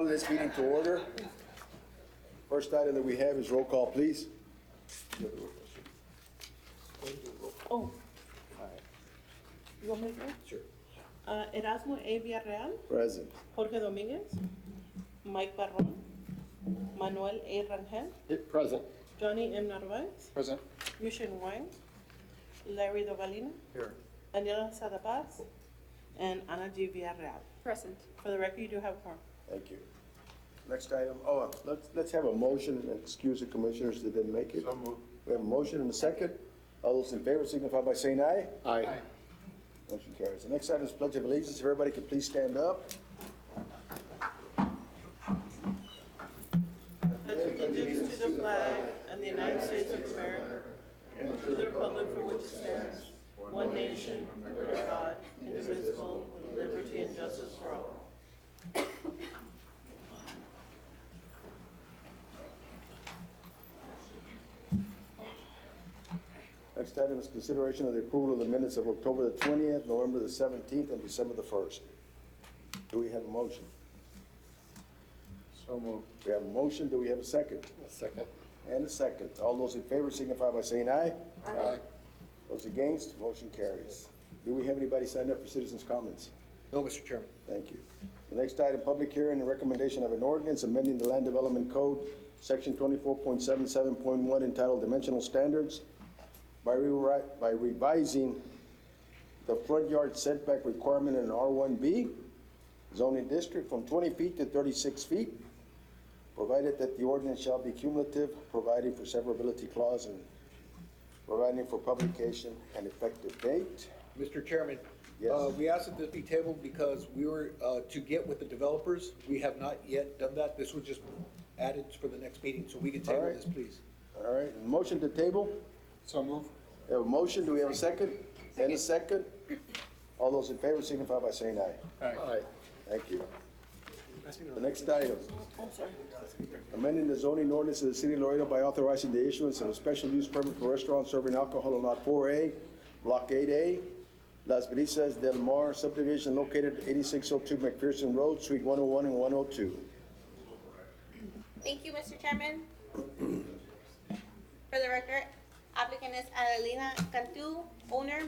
calling this meeting to order. First item that we have is roll call, please. Oh. You want me to go? Sure. Erasmo A. Villarreal, Present. Jorge Dominguez, Mike Barron, Manuel A. Rangel, Present. Johnny M. Narvaez, Present. Yushin Wang, Larry Dovalina, Here. Daniela Sadapaz, and Ana G. Villarreal. Present. For the record, you do have a quorum. Thank you. Next item, let's have a motion and excuse the commissioners that didn't make it. So moved. We have a motion and a second. All those in favor signify by saying aye. Aye. Motion carries. The next item is Pledge of Allegiance. If everybody could please stand up. Pledge allegiance to the flag of the United States of America and to the republic for which it stands, one nation, under God, indivisible, with liberty and justice for all. Next item is consideration of the approval of the minutes of October the 20th, November the 17th, and December the 1st. Do we have a motion? So moved. We have a motion. Do we have a second? Second. And a second. All those in favor signify by saying aye. Aye. Those against, motion carries. Do we have anybody signed up for citizens' comments? No, Mr. Chairman. Thank you. The next item, public hearing and recommendation of an ordinance amending the Land Development Code, Section 24.77.1, entitled Dimensional Standards, by revising the front yard setback requirement in R1B zoning district from 20 feet to 36 feet, provided that the ordinance shall be cumulative, providing for severability clause, and providing for publication and effective date. Mr. Chairman, Yes. we asked that this be tabled because we were to get with the developers. We have not yet done that. This was just added for the next meeting, so we can table All right. this, please. All right, motion to table. So moved. We have a motion. Do we have a second? And a second? All those in favor signify by saying aye. Aye. Thank you. The next item, I'm sorry. amending the zoning ordinance of the city of Laredo by authorizing the issuance of a special use permit for restaurants serving alcohol on Lot 4A, Block 8A, Las Brisas del Mar subdivision located at 8602 McPherson Road, Suite 101 and 102. Thank you, Mr. Chairman. For the record, applicant is Adelina Cantu, owner.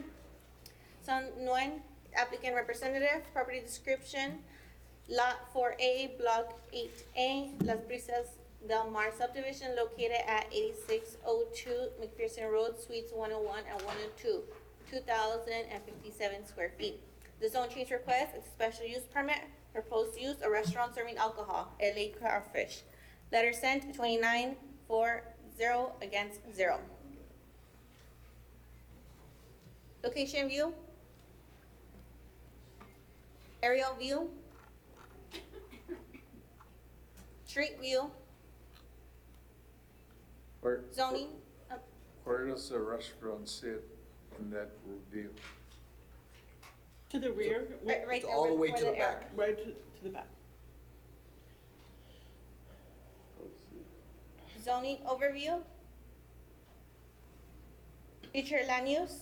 Son Nguyen, applicant representative. Property description, Lot 4A, Block 8A, Las Brisas del Mar subdivision located at 8602 McPherson Road, Suites 101 and 102, 2,057 square feet. The zone change request is a special use permit, proposed use, a restaurant serving alcohol, LA Crawfish. Letter sent 29-4-0 against 0. Location view. Aerial view. Street view. Zoning. Where does the restaurant sit in that view? To the rear, Right there. All the way where to the arrow- back. right to the back. Zoning overview. Future land use.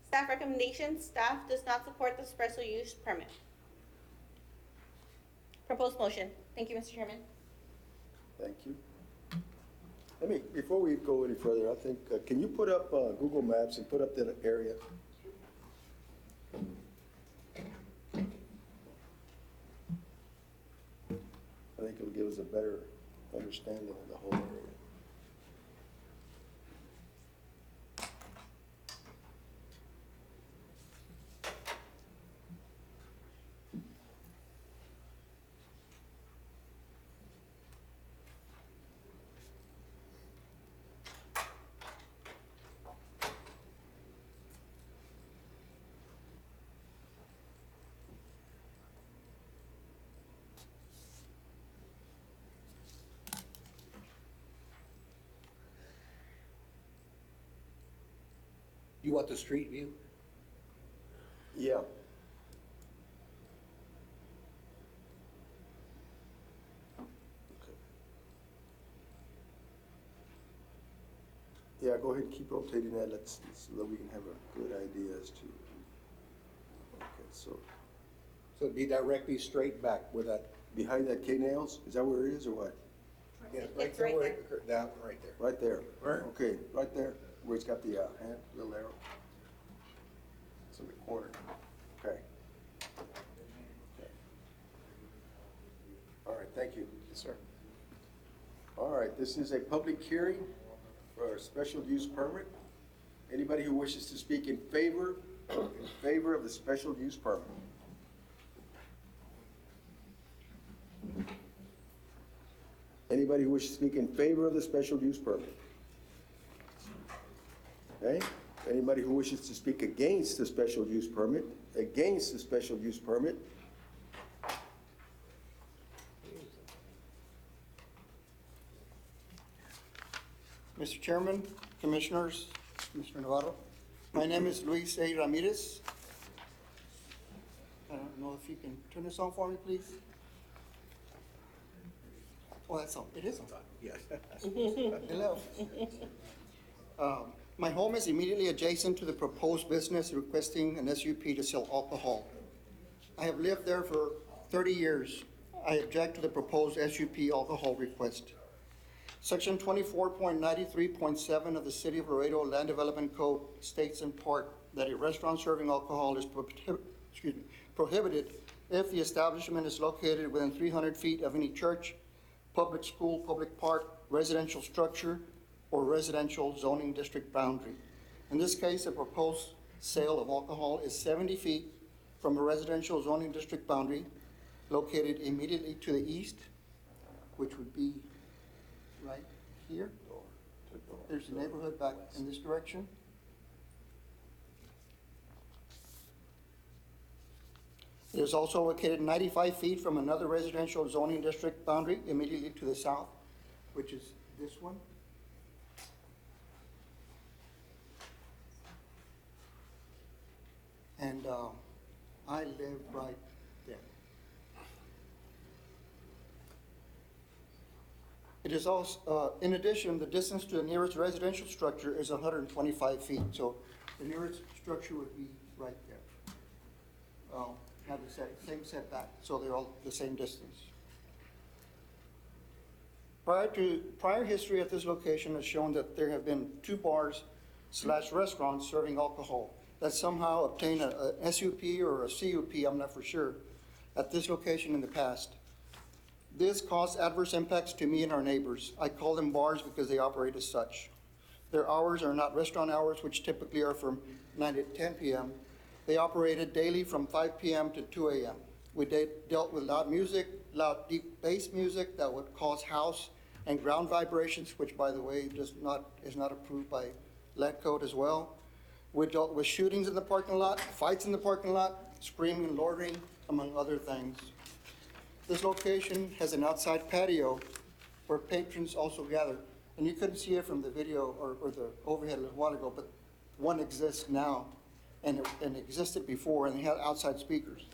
Staff recommendations, staff does not support the special use permit. Proposed motion. Thank you, Mr. Chairman. Thank you. Before we go any further, I think, can you put up Google Maps and put up that area? I think it'll give us a better understanding of the whole area. You want the street view? Yeah. Okay. Yeah, go ahead and keep rotating that, so that we can have a good idea as to, okay, so So it'd be directly straight back with that, Behind that K-Nails, is that where it is or what? yeah, It's right there, right where there. it- that, right there. Right there? Right. Okay, right there, where it's got the, hand, little arrow. It's in the corner. Okay. Okay. All right, thank you. Yes, sir. All right, this is a public hearing for a special use permit. Anybody who wishes to speak in favor of the special use permit? Anybody who wishes to speak in favor of the special use permit? Okay, anybody who wishes to speak against the special use permit, against the special use permit? Mr. Chairman, Commissioners, Mr. Navarro, my name is Luis A. Ramirez. I don't know if you can turn this on for me, please? Oh, that's on, it is on. Yes. Hello. My home is immediately adjacent to the proposed business requesting an SUP to sell alcohol. I have lived there for 30 years. I object to the proposed SUP alcohol request. Section 24.93.7 of the City of Laredo Land Development Code states in part that a restaurant serving alcohol is prohibited if the establishment is located within 300 feet of any church, public school, public park, residential structure, or residential zoning district boundary. In this case, the proposed sale of alcohol is 70 feet from a residential zoning district boundary located immediately to the east, which would be right here. There's the neighborhood back in this direction. It is also located 95 feet from another residential zoning district boundary immediately to the south, which is this one. And I live right there. It is also, in addition, the distance to the nearest residential structure is 125 feet, so the nearest structure would be right there. Have the same setback, so they're all the same distance. Prior history at this location has shown that there have been 2 bars / restaurants serving alcohol that somehow obtained a SUP or a CUP, I'm not for sure, at this location in the past. This caused adverse impacts to me and our neighbors. I call them bars because they operate as such. Their hours are not restaurant hours, which typically are from 9 to 10 p.m. They operated daily from 5 p.m. to 2 a.m. We dealt with loud music, loud deep bass music that would cause house and ground vibrations, which, by the way, is not approved by lead code as well. We dealt with shootings in the parking lot, fights in the parking lot, screaming and loitering, among other things. This location has an outside patio where patrons also gather. And you couldn't see it from the video or the overhead a little while ago, but one exists now and it existed before, and they had outside speakers.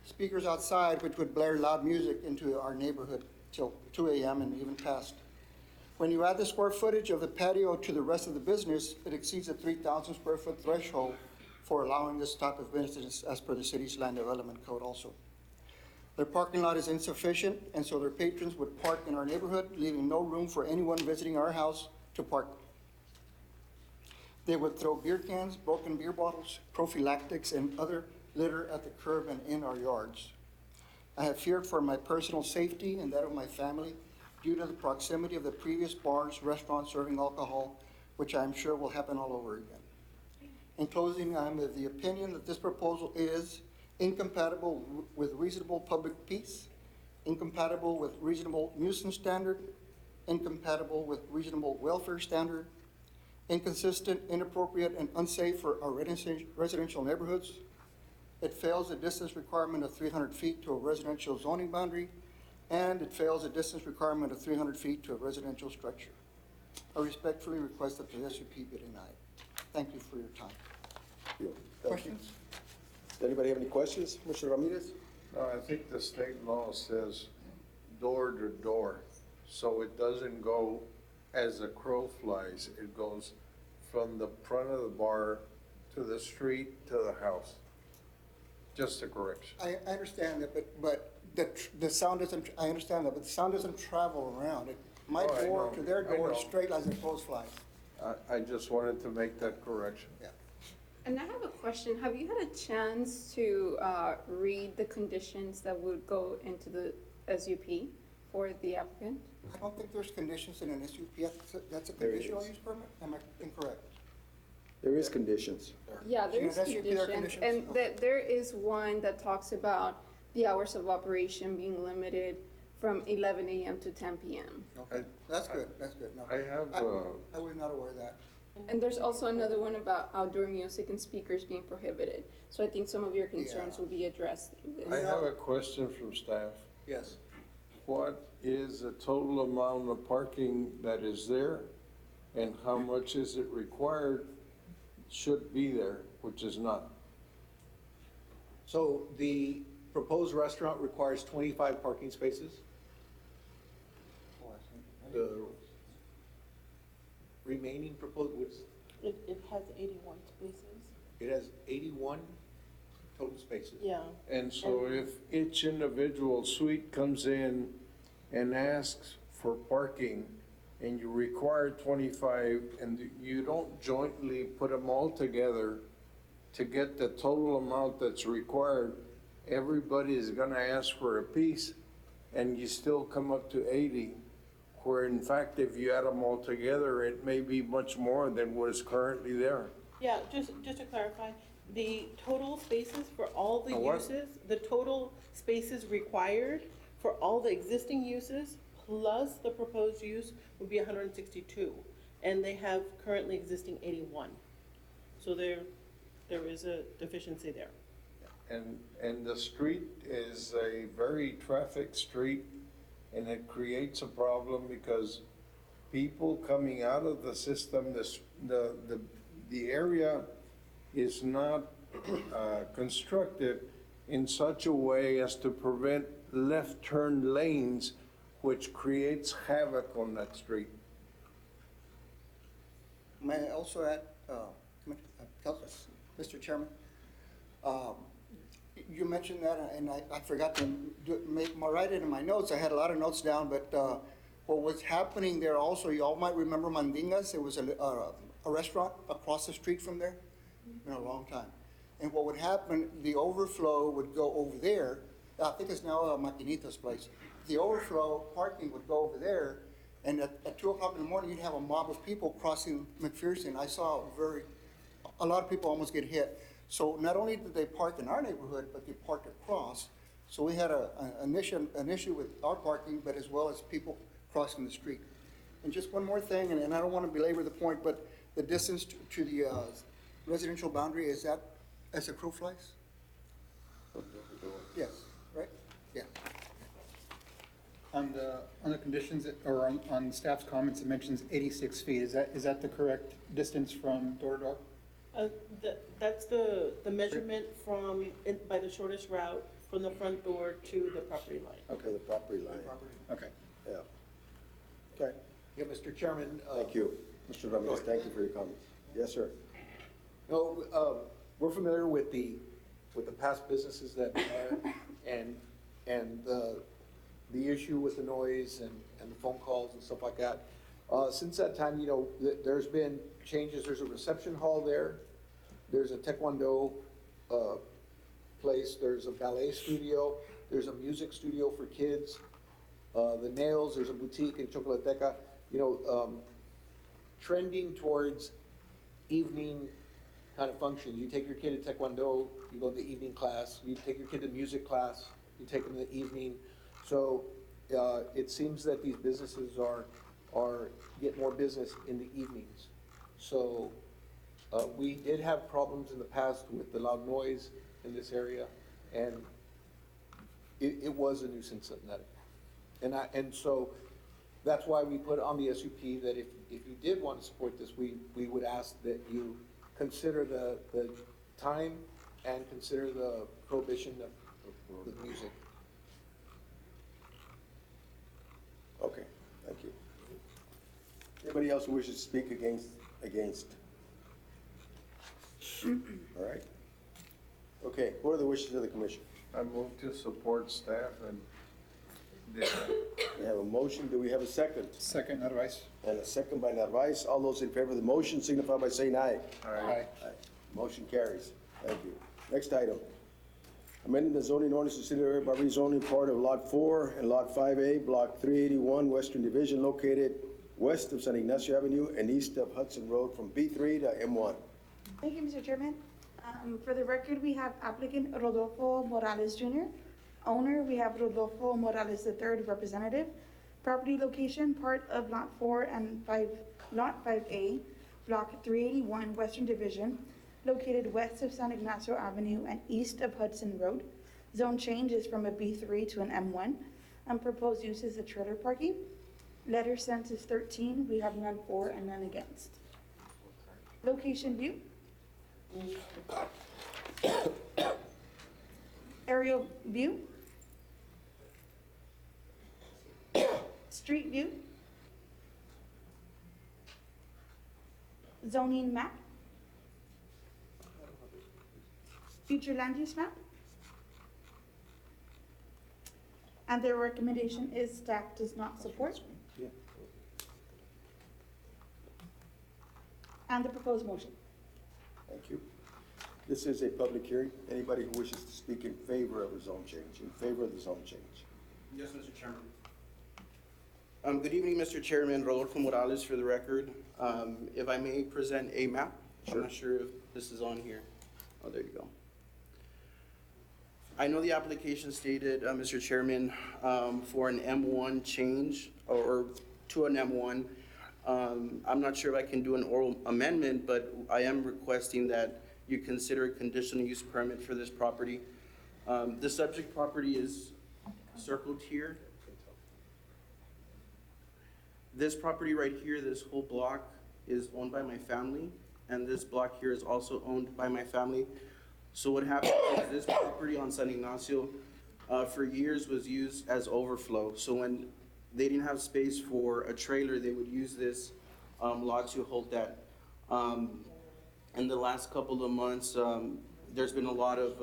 Speakers outside which would blare loud music into our neighborhood till 2 a.m. and even past. When you add the square footage of the patio to the rest of the business, it exceeds the 3,000 square foot threshold for allowing this type of business as per the city's land development code also. Their parking lot is insufficient, and so their patrons would park in our neighborhood, leaving no room for anyone visiting our house to park. They would throw beer cans, broken beer bottles, prophylactics, and other litter at the curb and in our yards. I have feared for my personal safety and that of my family due to the proximity of the previous bars, restaurants serving alcohol, which I am sure will happen all over again. In closing, I am of the opinion that this proposal is incompatible with reasonable public peace, incompatible with reasonable nuisance standard, incompatible with reasonable welfare standard, inconsistent, inappropriate, and unsafe for our residential neighborhoods. It fails the distance requirement of 300 feet to a residential zoning boundary, and it fails a distance requirement of 300 feet to a residential structure. I respectfully request that the SUP be denied. Thank you for your time. Thank you. Questions? Does anybody have any questions, Mr. Ramirez? No, I think the state law says door to door, so it doesn't go as the crow flies. It goes from the front of the bar to the street to the house. Just a correction. I understand that, but the sound doesn't, I understand that, but the sound doesn't travel around. My Oh, I door know, to their I door is know. straight as a crow flies. I just wanted to make that correction. Yeah. And I have a question. Have you had a chance to read the conditions that would go into the SUP for the applicant? I don't think there's conditions in an SUP. That's a There it conditional is. use permit? Am I incorrect? There is conditions. Yeah, So there's that's your conditions, conditions? and Okay. there is one that talks about the hours of operation being limited from 11 a.m. to 10 p.m. Okay, that's good, that's good. No, I have, I was not aware of that. And there's also another one about outdoor music and speakers being prohibited. So I think some of your concerns Yeah. will be addressed through this. I have a question from staff. Yes. What is the total amount of parking that is there? And how much is it required, should be there, which is not? So the proposed restaurant requires 25 parking spaces. The remaining proposed, It has 81 spaces. it has 81 total spaces. Yeah. And so if each individual suite comes in and asks for parking, and you require 25, and you don't jointly put them all together to get the total amount that's required, everybody is gonna ask for a piece, and you still come up to 80, where in fact, if you add them all together, it may be much more than what is currently there. Yeah, just to clarify, the total spaces for all the A what? uses, the total spaces required for all the existing uses plus the proposed use would be 162. And they have currently existing 81. So there is a deficiency there. And the street is a very traffic street, and it creates a problem because people coming out of the system, the area is not constructed in such a way as to prevent left turn lanes, which creates havoc on that street. May I also add, Mr. Chairman? You mentioned that, and I forgot to write it in my notes. I had a lot of notes down, but what was happening there also, you all might remember Mandingas. It was a restaurant across the street from there, been a long time. And what would happen, the overflow would go over there. I think it's now Maquinita's place. The overflow parking would go over there, and at 2 o'clock in the morning, you'd have a mob of people crossing McPherson. I saw a lot of people almost get hit. So not only did they park in our neighborhood, but they parked across. So we had an issue with our parking, but as well as people crossing the street. And just one more thing, and I don't want to belabor the point, but the distance to the residential boundary, is that as a crow flies? Yes, right? Yeah. On the conditions, or on staff's comments, it mentions 86 feet. Is that the correct distance from door to door? That's the measurement by the shortest route from the front door to the property line. Okay, the property line. Okay. Yeah. Okay, Yeah, Mr. Chairman. thank you. Mr. Ramirez, thank you for your comments. Yes, sir. No, we're familiar with the past businesses that are, and the issue with the noise and the phone calls and stuff like that. Since that time, there's been changes. There's a reception hall there. There's a taekwondo place. There's a ballet studio. There's a music studio for kids. The nails, there's a boutique in Chocolateca. Trending towards evening kind of functions. You take your kid to taekwondo, you go to the evening class. You take your kid to music class, you take them in the evening. So it seems that these businesses get more business in the evenings. So we did have problems in the past with the loud noise in this area, and it was a nuisance in that. And so that's why we put on the SUP that if you did want to support this, we would ask that you consider the time and consider the prohibition of the music. Okay, thank you. Anybody else who wishes to speak against? All right. Okay, what are the wishes of the commission? I move to support staff and the We have a motion, do we have a second? Second, Narvaez. And a second by Narvaez. All those in favor of the motion signify by saying aye. Aye. Motion carries. Thank you. Next item. Amending the zoning ordinance to city area by rezoning part of Lot 4 and Lot 5A, Block 381, Western Division, located west of San Ignacio Avenue and east of Hudson Road from B3 to M1. Thank you, Mr. Chairman. For the record, we have applicant Rodolfo Morales Jr. Owner, we have Rodolfo Morales III, representative. Property location, part of Lot 4 and 5, Lot 5A, Block 381, Western Division, located west of San Ignacio Avenue and east of Hudson Road. Zone change is from a B3 to an M1. Proposed use is a trailer parking. Letter sent is 13. We have none for and none against. Location view. Aerial view. Street view. Zoning map. Future land use map. And their recommendation is staff does not support. And the proposed motion. Thank you. This is a public hearing. Anybody who wishes to speak in favor of a zone change, in favor of the zone change? Yes, Mr. Chairman. Good evening, Mr. Chairman. Rodolfo Morales for the record. If I may present a map? Sure. I'm not sure if this is on here. Oh, there you go. I know the application stated, Mr. Chairman, for an M1 change or to an M1. I'm not sure if I can do an oral amendment, but I am requesting that you consider a conditional use permit for this property. The subject property is circled here. This property right here, this whole block is owned by my family, and this block here is also owned by my family. So what happened is this property on San Ignacio, for years was used as overflow. So when they didn't have space for a trailer, they would use this lot to hold that. In the last couple of months, there's been a lot of,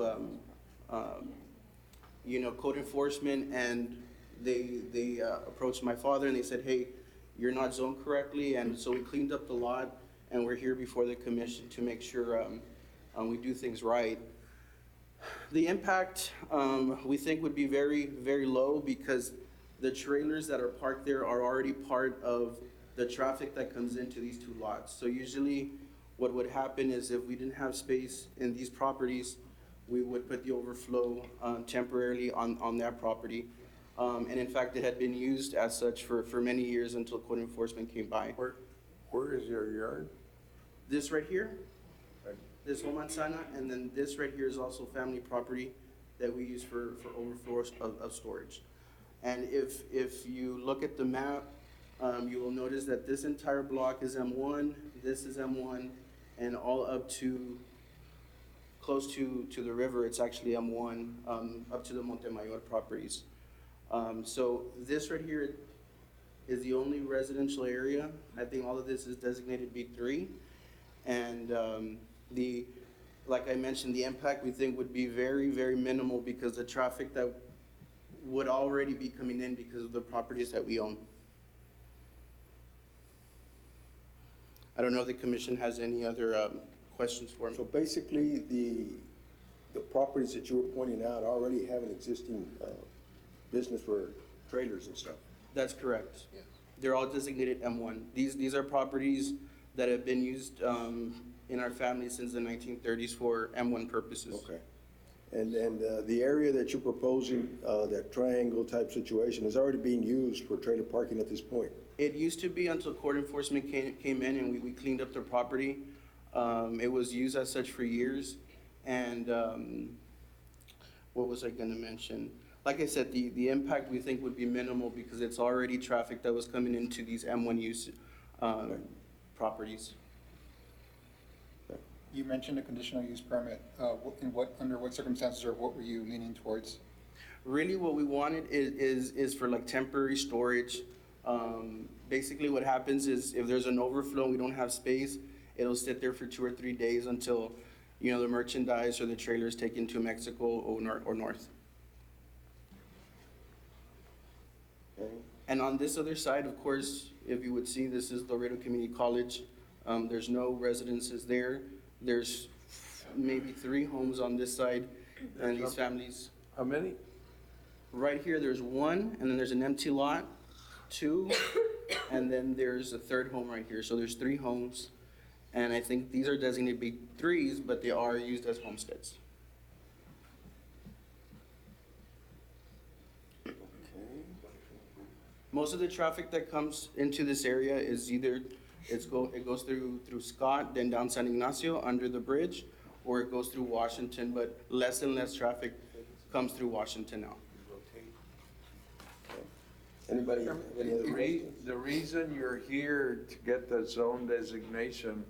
code enforcement, and they approached my father and they said, hey, you're not zoned correctly. And so we cleaned up the lot, and we're here before the commission to make sure we do things right. The impact, we think, would be very, very low because the trailers that are parked there are already part of the traffic that comes into these two lots. So usually what would happen is if we didn't have space in these properties, we would put the overflow temporarily on that property. And in fact, it had been used as such for many years until code enforcement came by. Where is your yard? This right here, this whole manzana, and then this right here is also family property that we use for overflow of storage. And if you look at the map, you will notice that this entire block is M1, this is M1, and all up to close to the river, it's actually M1, up to the Montemayor properties. So this right here is the only residential area. I think all of this is designated B3. And like I mentioned, the impact we think would be very, very minimal because the traffic that would already be coming in because of the properties that we own. I don't know if the commission has any other questions for me. So basically, the properties that you were pointing out already have an existing business for trailers and stuff. That's correct. Yeah. They're all designated M1. These are properties that have been used in our family since the 1930s for M1 purposes. Okay. And the area that you're proposing, that triangle type situation, is already being used for trailer parking at this point? It used to be until court enforcement came in and we cleaned up the property. It was used as such for years. And what was I gonna mention? Like I said, the impact we think would be minimal because it's already traffic that was coming into these M1 use properties. You mentioned a conditional use permit. Under what circumstances or what were you leaning towards? Really what we wanted is for like temporary storage. Basically what happens is if there's an overflow and we don't have space, it'll sit there for 2 or 3 days until you know, the merchandise or the trailers taken to Mexico or north. Okay. And on this other side, of course, if you would see, this is Laredo Community College. There's no residences there. There's maybe 3 homes on this side, and these families. How many? Right here, there's 1, and then there's an empty lot, 2, and then there's a 3rd home right here. So there's 3 homes, and I think these are designated B3s, but they are used as homesteads. Most of the traffic that comes into this area is either, it goes through Scott, then down San Ignacio under the bridge, or it goes through Washington, but less and less traffic comes through Washington now. Anybody have any other questions? The reason you're here to get the zone designation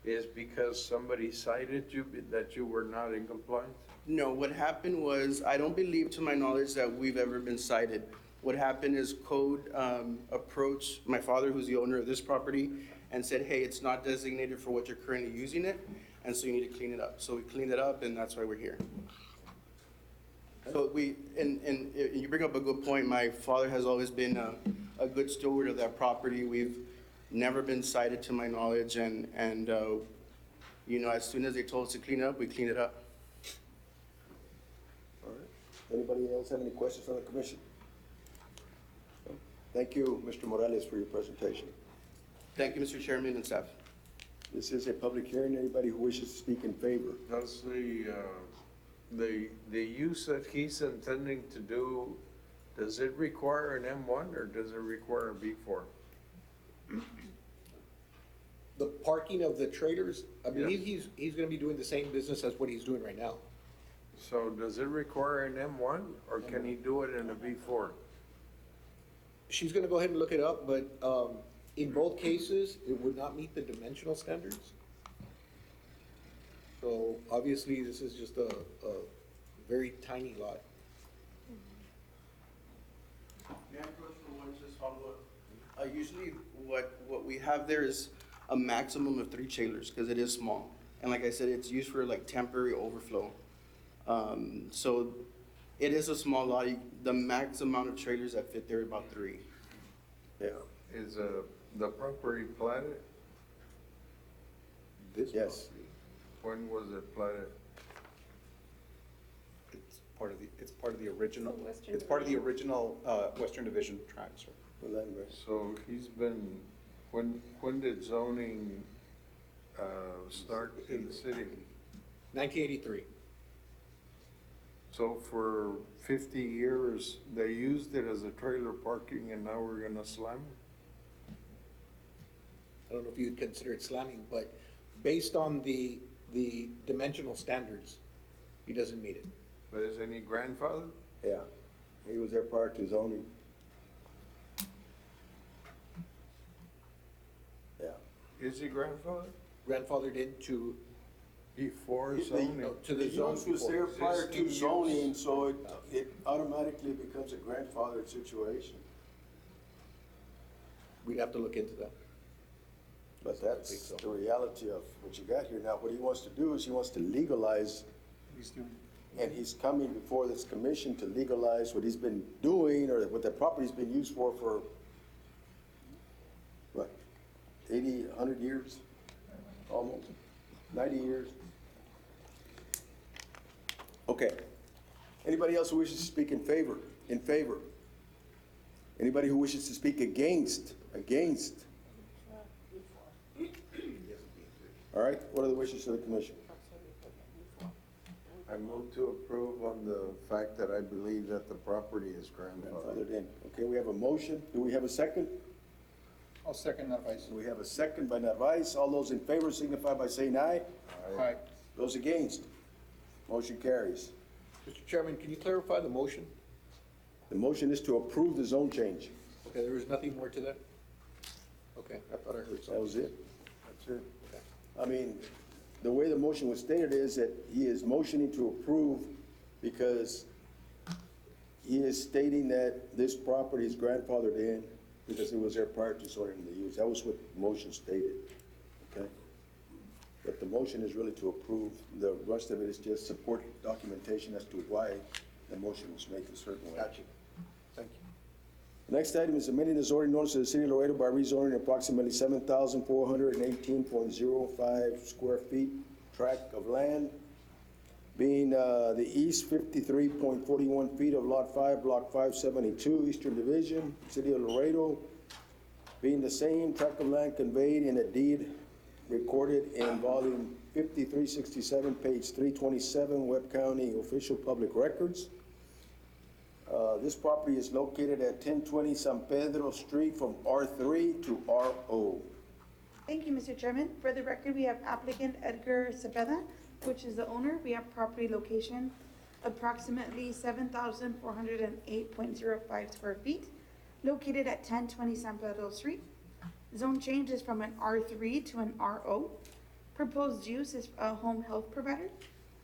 is because somebody cited you that you were not in compliance? No, what happened was, I don't believe to my knowledge that we've ever been cited. What happened is code approached my father, who's the owner of this property, and said, hey, it's not designated for what you're currently using it, and so you need to clean it up. So we cleaned it up, and that's why we're here. So and you bring up a good point. My father has always been a good steward of that property. We've never been cited to my knowledge, and you know, as soon as they told us to clean it up, we cleaned it up. All right. Anybody else have any questions from the commission? No? Thank you, Mr. Morales, for your presentation. Thank you, Mr. Chairman and staff. This is a public hearing. Anybody who wishes to speak in favor? Does the use that he's intending to do, does it require an M1 or does it require a B4? The parking of the trailers, I believe he's gonna be doing the same business as what he's doing right now. So does it require an M1 or can he do it in a B4? She's gonna go ahead and look it up, but, in both cases, it would not meet the dimensional standards. So obviously, this is just a very tiny lot. May I approach for one, just follow up? Usually what we have there is a maximum of 3 trailers, because it is small. And like I said, it's used for like temporary overflow. So it is a small lot. The max amount of trailers that fit there are about 3. Yeah. Is the property platted? This Yes. property, When was it platted? It's part of the original, Western it's part of the original, Western Division tract, sir. The land rest. So he's been, when did zoning start in the city? 1983. So for 50 years, they used it as a trailer parking and now we're gonna slam it? I don't know if you'd consider it slamming, but based on the dimensional standards, he doesn't meet it. But is any grandfather? Yeah. He was there prior to zoning. Yeah. Is he grandfather? Grandfathered into, Before He- zoning? no, to the The zone use was there before. prior to zoning, so it automatically becomes a grandfathered situation. We'd have to look into that. But that's the reality of what you got here. Now, what he wants to do is he wants to legalize, He's doing, and he's coming before this commission to legalize what he's been doing or what the property's been used for what, 80, 100 years? Almost, 90 years? Okay. Anybody else who wishes to speak in favor? In favor? Anybody who wishes to speak against? Against? All right, what are the wishes of the commission? I move to approve on the fact that I believe that the property is grandfathered. Grandfathered in. Okay, we have a motion. Do we have a second? I'll second that, Vice. We have a second by Narvaez. All those in favor signify by saying aye. Aye. Those against? Motion carries. Mr. Chairman, can you clarify the motion? The motion is to approve the zone change. Okay, there was nothing more to that? Okay, I thought I heard That something. was it. That's it. I mean, the way the motion was stated is that he is motioning to approve because he is stating that this property is grandfathered in because it was there prior to zoning the use. That was what the motion stated, okay? But the motion is really to approve. The rest of it is just support documentation as to why the motion was made a certain way. Got you. Thank you. Next item is amending the zoning ordinance of the city of Laredo by rezoning approximately 7,418.05 square feet tract of land, being the east 53.41 feet of Lot 5, Block 572, Eastern Division, City of Laredo, being the same tract of land conveyed in a deed recorded in volume 5367, page 327, Webb County Official Public Records. This property is located at 1020 San Pedro Street from R3 to RO. Thank you, Mr. Chairman. For the record, we have applicant Edgar Cepeda, which is the owner. We have property location approximately 7,408.05 square feet, located at 1020 San Pedro Street. Zone change is from an R3 to an RO. Proposed use is a home health provider.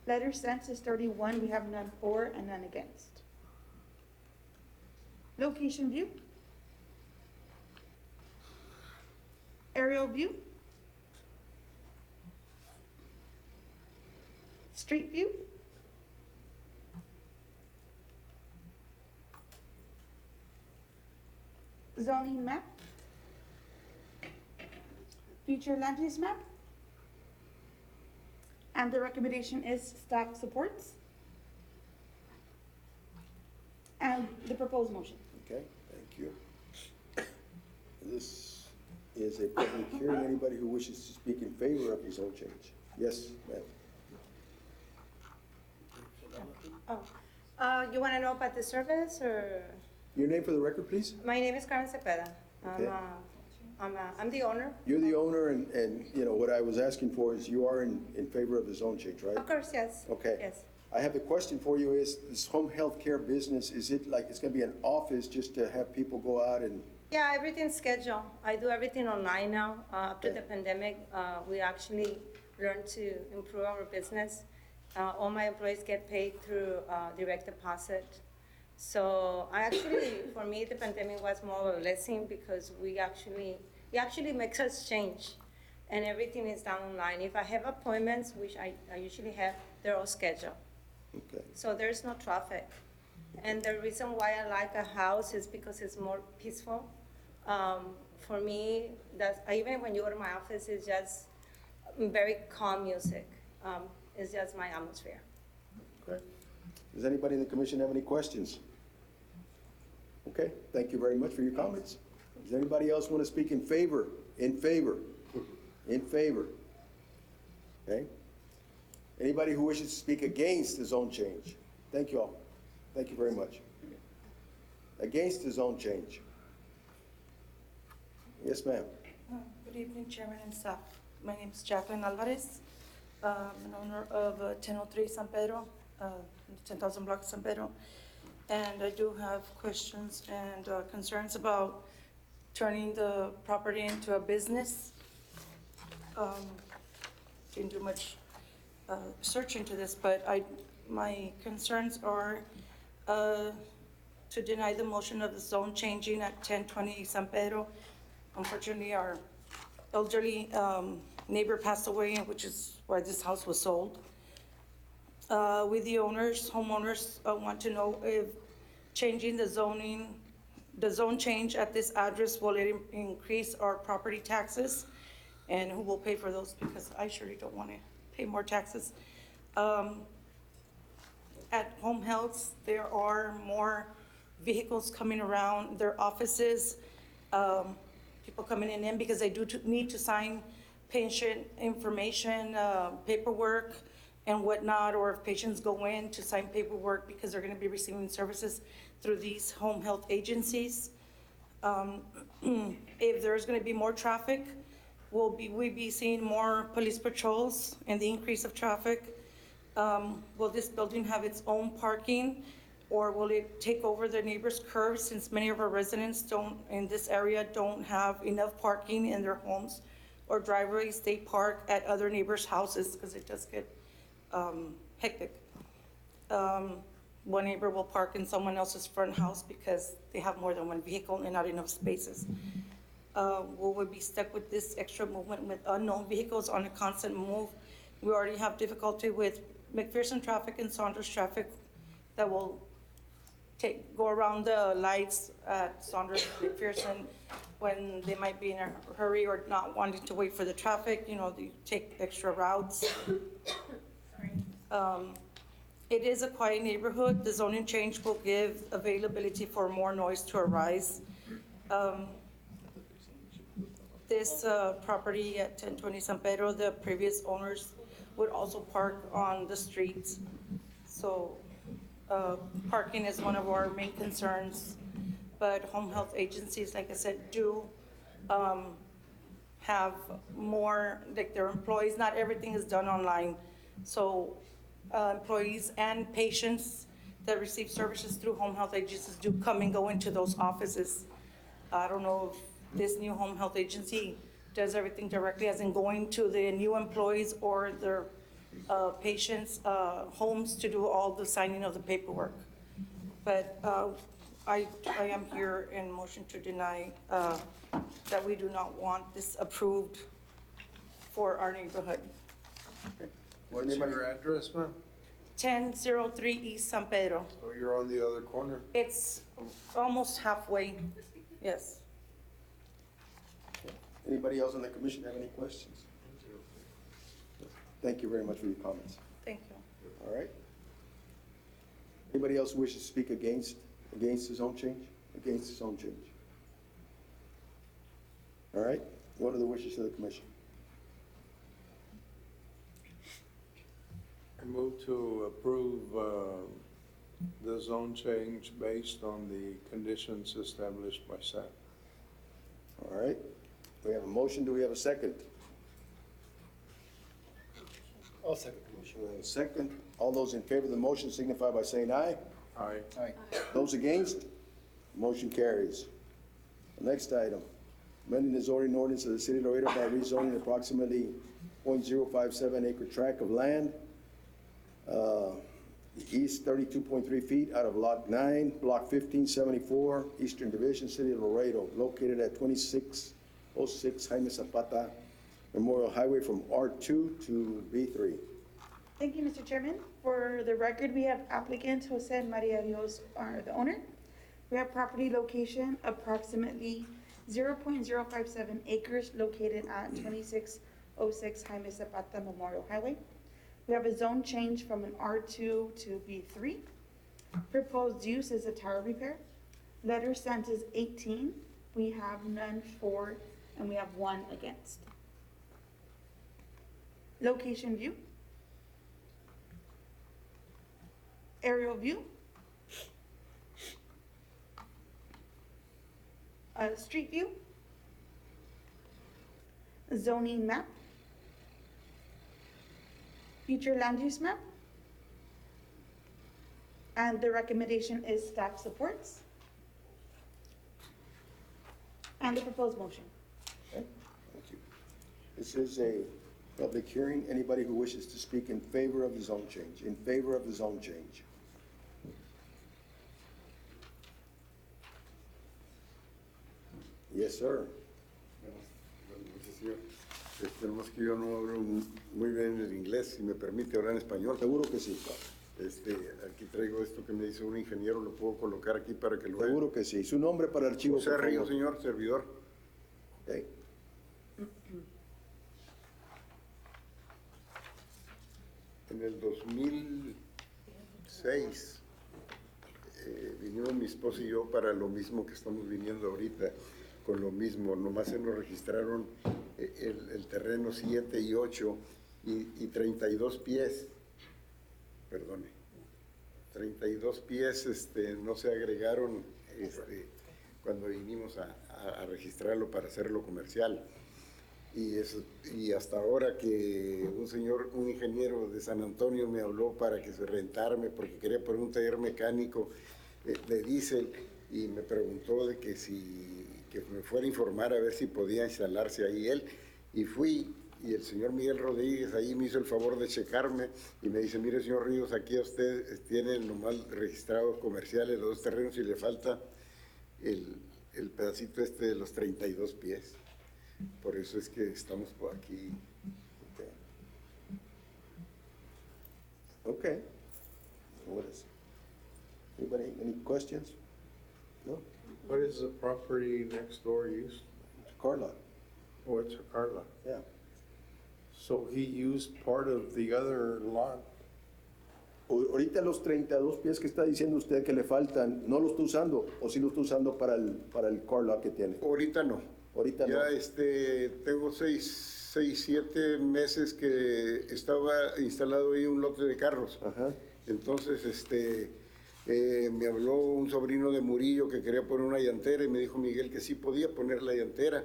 Letter sent is 31. We have none for and none against. Location view. Aerial view. Street view. Zoning map. Future land use map. And the recommendation is staff supports. And the proposed motion. Okay, thank you. This is a public hearing. Anybody who wishes to speak in favor of the zone change? Yes, ma'am. You want to know about the service or? Your name for the record, please? My name is Karen Cepeda. Okay. I'm the owner. You're the owner, and, you know, what I was asking for is you are in favor of the zone change, right? Of course, yes. Okay. Yes. I have a question for you. Is this home health care business, is it like, it's gonna be an office just to have people go out and, Yeah, everything's scheduled. I do everything online now. After Okay. the pandemic, we actually learned to improve our business. All my employees get paid through direct deposit. So I actually, for me, the pandemic was more of a blessing because it actually makes us change. And everything is done online. If I have appointments, which I usually have, they're all scheduled. okay, So there's no traffic. And the reason why I like a house is because it's more peaceful. For me, even when you go to my office, it's just very calm music. It's just my atmosphere. okay. Does anybody in the commission have any questions? Okay, thank you very much for your comments. Does anybody else want to speak in favor? In favor? In favor? Okay. Anybody who wishes to speak against the zone change? Thank you all. Thank you very much. Against the zone change? Yes, ma'am. Good evening, Chairman and staff. My name is Jacqueline Alvarez. I'm an owner of 1003 San Pedro, 10,000 block San Pedro. And I do have questions and concerns about turning the property into a business. Didn't do much search into this, but my concerns are to deny the motion of the zone changing at 1020 San Pedro. Unfortunately, our elderly neighbor passed away, which is why this house was sold. We, the homeowners want to know if changing the zone change at this address, will it increase our property taxes? And who will pay for those? Because I surely don't want to pay more taxes. At Home Health, there are more vehicles coming around their offices, people coming in because they do need to sign patient information, paperwork and whatnot, or if patients go in to sign paperwork because they're going to be receiving services through these home health agencies. If there's going to be more traffic, will we be seeing more police patrols and the increase of traffic? Will this building have its own parking, or will it take over the neighbor's curb, since many of our residents in this area don't have enough parking in their homes or driveways? They park at other neighbors' houses because it does get hectic. One neighbor will park in someone else's front house because they have more than one vehicle and not enough spaces. Will we be stuck with this extra movement with unknown vehicles on a constant move We already have difficulty with McPherson traffic and Saunders traffic that will go around the lights at Saunders and McPherson when they might be in a hurry or not wanting to wait for the traffic, they take extra routes. It is a quiet neighborhood. The zoning change will give availability for more noise to arise. This property at 1020 San Pedro, the previous owners would also park on the streets. So parking is one of our main concerns, but home health agencies, like I said, do have more, like their employees, not everything is done online. So employees and patients that receive services through home health agencies do come and go into those offices. I don't know if this new home health agency does everything directly, as in going to the new employees or their patients' homes to do all the signing of the paperwork. But I am here in motion to deny that we do not want this approved for our neighborhood. What's your address, ma'am? 1003 East San Pedro. So you're on the other corner? It's almost halfway, yes. Anybody else on the commission have any questions? Thank you very much for your comments. Thank you. All right. Anybody else wishes to speak against the zone change? Against the zone change? All right. What are the wishes of the commission? I move to approve the zone change based on the conditions established by SAP. All right. We have a motion. Do we have a second? I'll second the Motion. We have a second. All those in favor of the motion signify by saying aye. Aye. Aye. Those against? Motion carries. The next item, amending the zoning ordinance of the city of Laredo by rezoning approximately 0.057 acre tract of land, east 32.3 feet out of Lot 9, Block 1574, Eastern Division, City of Laredo, located at 2606 Jaime Zapata Memorial Highway from R2 to B3. Thank you, Mr. Chairman. For the record, we have applicant Jose and Maria Rios are the owner. We have property location approximately 0.057 acres located at 2606 Jaime Zapata Memorial Highway. We have a zone change from an R2 to B3. Proposed use is a tower repair. Letter sent is 18. We have none for, and we have 1 against. Location view. Aerial view. Street view. Zoning map. Future land use map. And the recommendation is staff supports. And the proposed motion. Okay, thank you. This is a public hearing. Anybody who wishes to speak in favor of the zone change, in favor of the zone change? Yes, sir. Tenemos que yo no hablo muy bien el inglés, si me permite hablar en español. Seguro que sí. Aquí traigo esto que me dice un ingeniero, lo puedo colocar aquí para que lo vean. Seguro que sí. Su nombre para el archivo. José por favor. Ríos, señor, servidor. Okay. En el 2006 vinieron mi esposa y yo para lo mismo que estamos viniendo ahorita, con lo mismo, nomás se nos registraron el terreno 7 y 8 y 32 pies, perdone, 32 pies no se agregaron cuando vinimos a registrarlo para hacerlo comercial. Y hasta ahora que un ingeniero de San Antonio me habló para que se rentarme porque quería poner un taller mecánico de diésel y me preguntó de que me fuera a informar a ver si podía instalarse ahí él, y fui, y el señor Miguel Rodríguez ahí me hizo el favor de checarme y me dice: mire, señor Ríos, aquí a usted tiene nomás registrados comerciales los 2 terrenos y le falta el pedacito de los 32 pies. Por eso es que estamos por aquí. Okay. What is? Anybody, any questions? No? What is the property next door used? It's a car lot, Oh, it's a car lot. yeah. So he used part of the other lot. Ahorita los 32 pies que está diciendo usted que le faltan, ¿no los está usando o sí los está usando para el car lot que tiene? Ahorita no. Ahorita no. Ya tengo 7 meses que estaba instalado ahí un lote de carros. Ajá. Entonces, me habló un sobrino de Murillo que quería poner una llantera y me dijo Miguel que sí podía poner la llantera,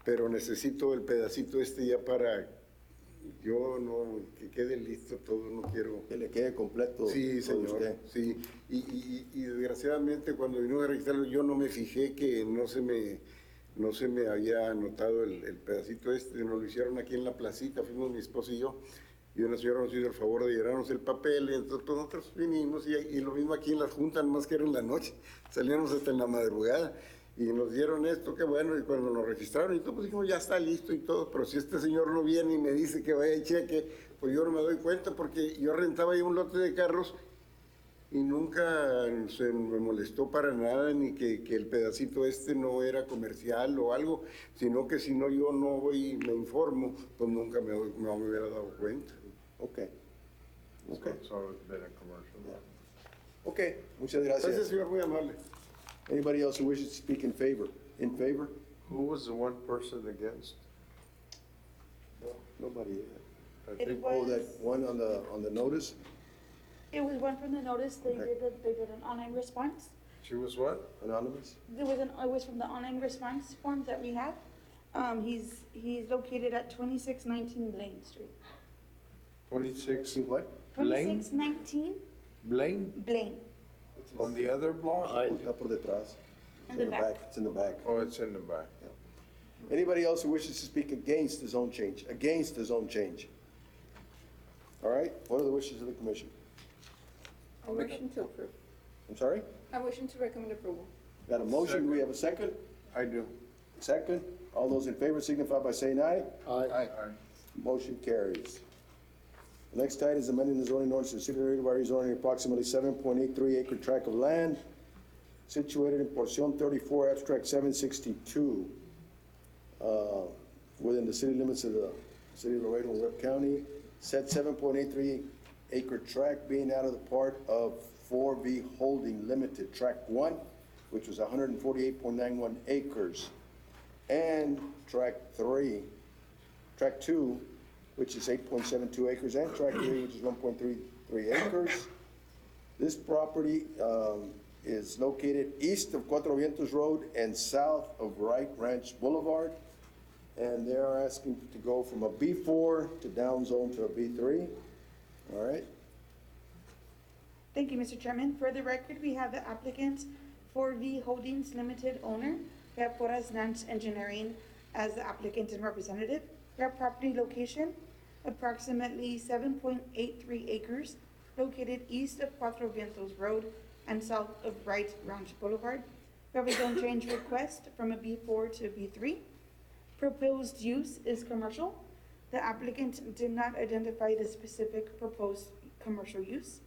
pero necesito el pedacito ya para yo no, que quede listo todo, no quiero. Que le quede completo. Sí, todo señor, usted. sí. Y desgraciadamente cuando vino a registrarlo yo no me fijé que no se me había anotado el pedacito nos lo hicieron aquí en la placita, fuimos mi esposo y yo, y una señora nos hizo el favor de llenarnos el papel, y entonces pues, nosotros vinimos, y lo mismo aquí en la junta, más que era en la noche, salíamos hasta en la madrugada, y nos dieron esto, qué bueno, y cuando nos registraron y todo, pues dijimos, ya está listo y todo, pero si este señor no viene y me dice que vaya y cheque, pues yo no me doy cuenta, porque yo rentaba ahí un lote de carros, y nunca se me molestó para nada, ni que el pedacito no era comercial o algo, sino que si no yo no voy y me informo, pues nunca me hubiera dado cuenta. Okay. So Okay. it's always been a commercial lot. Okay, muchas gracias. Gracias, señor, muy amable. Anybody else who wishes to speak in favor? In favor? Who was the one person against? Nobody. It Oh, that was- one on the notice? It was one from the notice, they Okay. did an online response. She was what? Anonymous? It was from the online response form that we have. He's located at 2619 Blaine Street. 26 what? Blaine? 2619 Blaine? Blaine, On the other block? Está por detrás. in the back. It's in the back. Oh, it's in the back. Anybody else who wishes to speak against the zone change? Against the zone change? All right, what are the wishes of the commission? I motion to approve. I'm sorry? I motion to recommend approval. Got a motion, do we have a second? I do. Second, all those in favor signify by saying aye. Aye. Motion carries. The next item is amending the zoning ordinance of the city of Rio Barrio zoning approximately 7.83 acre tract of land situated in Porción 34, abstract 762, within the city limits of the city of Laredo and Webb County. Said 7.83 acre tract being out of the part of 4V Holding Limited, Tract 1, which was 148.91 acres, and Tract 2, which is 8.72 acres, and Tract 3, which is 1.33 acres. This property is located east of Cuatro Vientos Road and south of Wright Ranch Boulevard. And they are asking to go from a B4 to down zone to a B3. All right? Thank you, Mr. Chairman. For the record, we have the applicant 4V Holdings Limited owner. We have Porras Nance Engineering as the applicant and representative. We have property location, approximately 7.83 acres, located east of Cuatro Vientos Road and south of Wright Ranch Boulevard. We have a zone change request from a B4 to a B3. Proposed use is commercial. The applicant did not identify the specific proposed commercial use.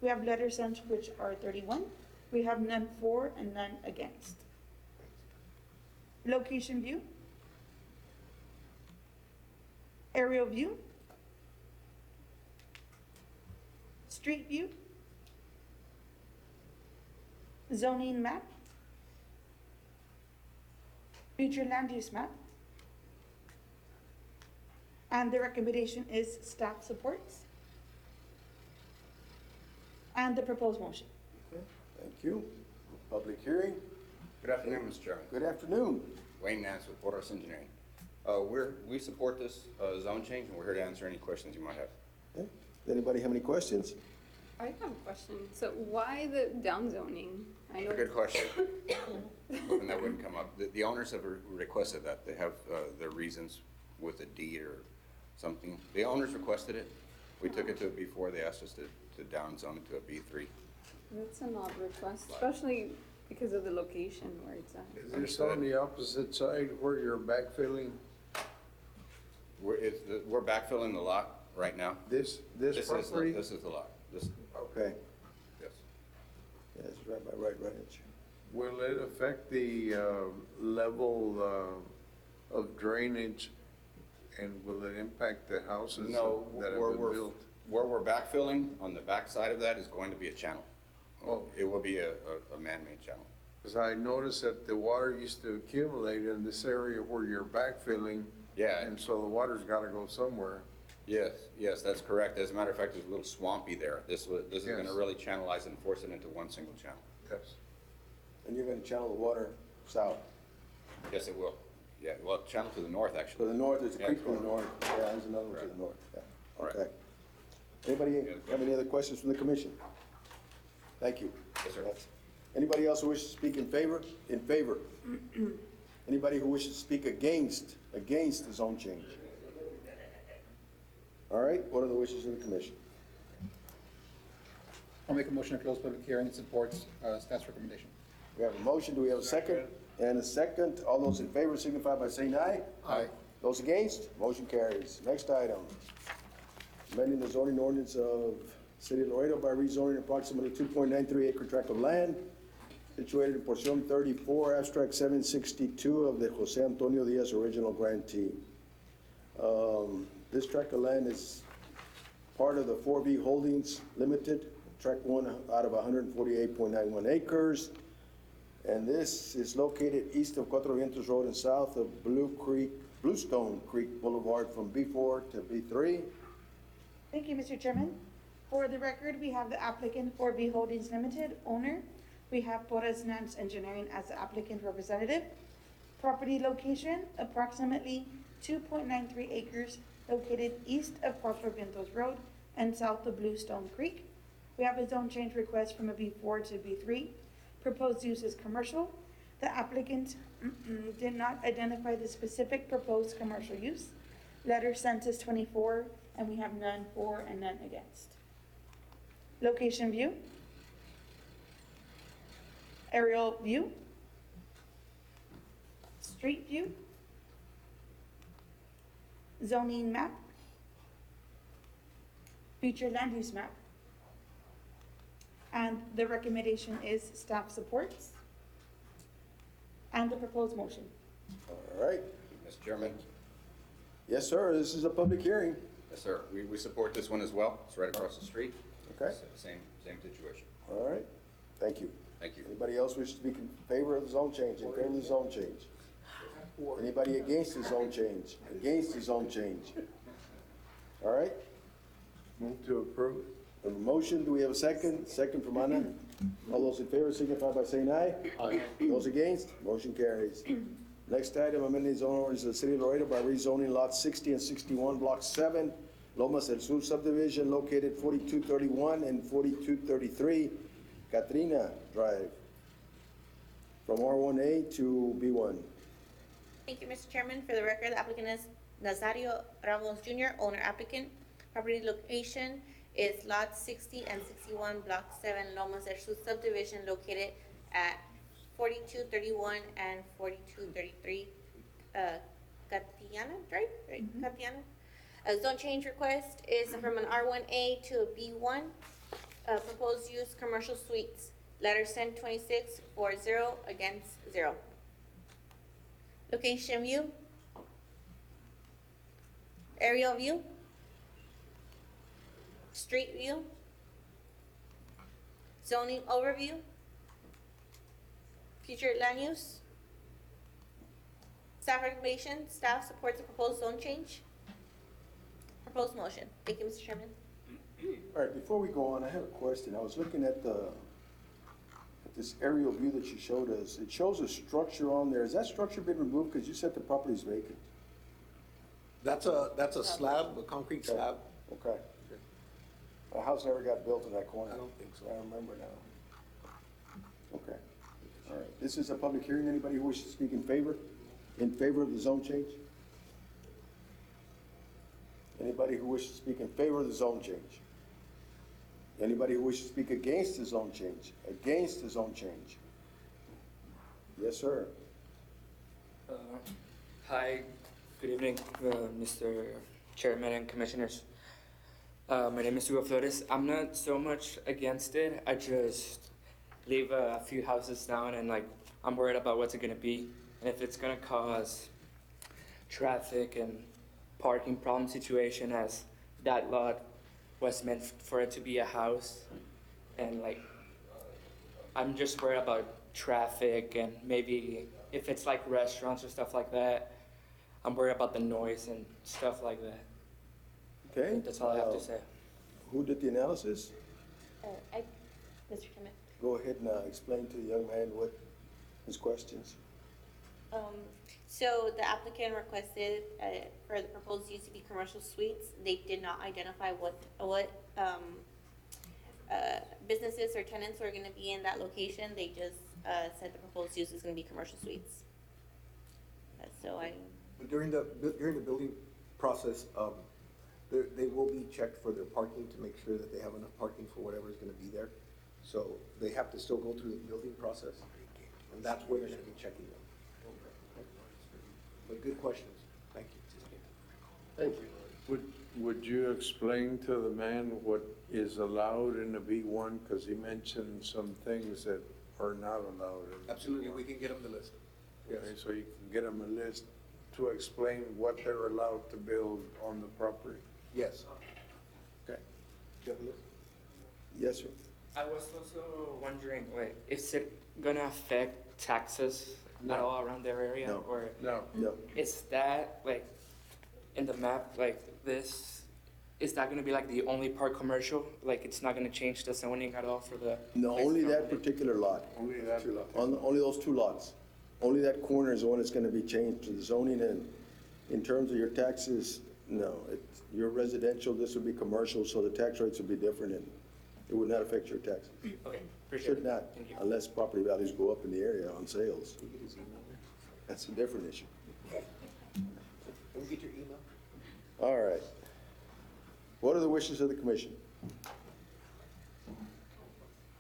We have letters sent which are 31. We have none for and none against. Location view. Aerial view. Street view. Zoning map. Future land use map. And the recommendation is staff supports. And the proposed motion. Thank you. Public hearing. Good afternoon, Mr. Chairman. Good afternoon. Wayne Nance with Porras Engineering. We support this zone change, and we're here to answer any questions you might have. Okay. Does anybody have any questions? I have a question. So why the downzoning? I know. Good question. Hoping that wouldn't come up. The owners have requested that. They have their reasons with a deed or something. The owners requested it. We took it to a B4. They asked us to downzone it to a B3. That's an odd request, especially because of the location where it's at. Is this on the opposite side where you're backfilling? We're backfilling the lot right now. This property? This is the lot. This, Okay, yes. yeah, it's right by right, right. Will it affect the level of drainage, and will it impact the houses No, that have where been we're, built? where we're backfilling, on the back side of that is going to be a channel. Oh. It will be a man-made channel. Because I noticed that the water used to accumulate in this area where you're backfilling. Yeah. And so the water's gotta go somewhere. Yes, that's correct. As a matter of fact, it's a little swampy there. This is Yes. gonna really channelize and force it into one single channel. Yes. And you're gonna channel the water south. Yes, it will. Yeah, well, channel to the north, To actually. the north, there's a Yeah, creek to the correct. north. Yeah, there's another one to the north, yeah. Right. Okay. Anybody have any other questions from the commission? Thank you. Yes, sir. Anybody else who wishes to speak in favor? In favor. Anybody who wishes to speak against the zone change? All right, what are the wishes of the commission? I'll make a motion to close public hearing and supports staff's recommendation. We have a motion, do we have a second? And a second, all those in favor signify by saying aye. Aye. Those against, motion carries. Next item, amending the zoning ordinance of City of Laredo by rezoning approximately 2.93 acre tract of land situated in Porción 34, Abstract 762 of the Jose Antonio Diaz original grantee. This tract of land is part of the 4B Holdings Limited, tract 1 out of 148.91 acres. And this is located east of Cuatro Vientos Road and south of Bluestone Creek Boulevard from B4 to B3. Thank you, Mr. Chairman. For the record, we have the applicant 4B Holdings Limited, owner. We have Torres Nance Engineering as the applicant representative. Property location, approximately 2.93 acres located east of Cuatro Vientos Road and south of Bluestone Creek. We have a zone change request from a B4 to B3. Proposed use is commercial. The applicant did not identify the specific proposed commercial use. Letter sent is 24, and we have none for and none against. Location view. Aerial view. Street view. Zoning map. Future land use map. And the recommendation is staff supports. And the proposed motion. All right. Mr. Chairman? Yes, sir, this is a public hearing. Yes, sir. We support this one as well. It's right across the street. Okay. Same situation. All right, thank you. Thank you. Anybody else wish to speak in favor of the zone change, in favor of the zone change? Anybody against the zone change? Against the zone change? All right, Move to approve. a motion, do we have a second? Second from Ana. All those in favor signify by saying aye. Aye. Those against, motion carries. Next item, amending zone ordinance of the City of Laredo by rezoning lots 60 and 61, Block 7, Lomas del Sur subdivision located 4231 and 4233 Katrina Drive, from R1A to B1. Thank you, Mr. Chairman. For the record, the applicant is Nazario Ramos Jr., owner applicant. Property location is lot 60 and 61, block 7, Lomas del Sur subdivision located at 4231 and 4233 Catiana Drive, right? Catiana. A zone change request is from an R1A to a B1. Proposed use commercial suites. Letter sent 2640, against 0. Location view. Aerial view. Street view. Zoning overview. Future land use. Staff recommendation, staff supports the proposed zone change. Proposed motion. Thank you, Mr. Chairman. All right, before we go on, I have a question. I was looking at this aerial view that you showed us. It shows a structure on there. Has that structure been removed? Because you said the property is vacant. That's a slab, a concrete slab. Okay. A house never got built in that corner. I don't think so. I remember now. Okay. All right. This is a public hearing. Anybody who wishes to speak in favor of the zone change? Anybody who wishes to speak in favor of the zone change? Anybody who wishes to speak against the zone change? Against the zone change? Yes, sir. Hi, good evening, Mr. Chairman and Commissioners. My name is Hugo Flores. I'm not so much against it. I just leave a few houses down and like I'm worried about what's it gonna be and if it's gonna cause traffic and parking problem situation as that lot was meant for it to be a house and like I'm just worried about traffic and maybe if it's like restaurants or stuff like that, I'm worried about the noise and stuff like that. Okay? That's all I have to say. Who did the analysis? Mr. Chairman. Go ahead and explain to the young man what his questions. So the applicant requested for the proposed use to be commercial suites. They did not identify what businesses or tenants were gonna be in that location. They just said the proposed use is gonna be commercial suites. So But during the building process, they will be checked for their parking to make sure that they have enough parking for whatever is gonna be there. So they have to still go through the building process, and that's where they're gonna be checking them. But good questions, thank you. Thank you. Would you explain to the man what is allowed in the B1? Because he mentioned some things that are not allowed. Absolutely, we can get them the list. Yes. Okay, so you can get them a list to explain what they're allowed to build on the property. Yes. Okay. Do you have the list? Yes, sir. I was also wondering, like, is it gonna affect taxes No. at all around their area? No. Or No. No. is that, like, in the map, like this, is that gonna be like the only part commercial? Like, it's not gonna change the zoning at all for the? No, only that particular lot. Only that. Only those two lots. Only that corner is the one that's gonna be changed to the zoning, and in terms of your taxes, no. You're residential, this would be commercial, so the tax rates would be different, and it would not affect your taxes. Okay, appreciate Should it. not, Thank you. unless property values go up in the area on sales. That's a different issue. Can we get your email? All right. What are the wishes of the commission?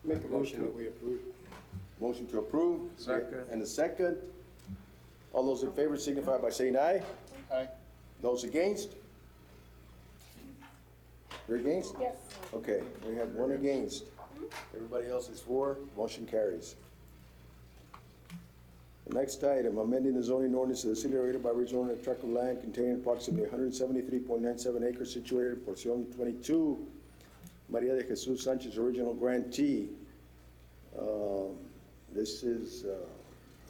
Make a motion that we approve. Motion to approve. Second. And a second. All those in favor signify by saying aye. Aye. Those against? You're against? Yes. Okay, we have one against. Everybody else is for, motion carries. The next item, amending the zoning ordinance of the city of Laredo by rezoning a tract of land containing approximately 173.97 acres situated in Porción 22, Maria de Jesus Sanchez, original grantee. This is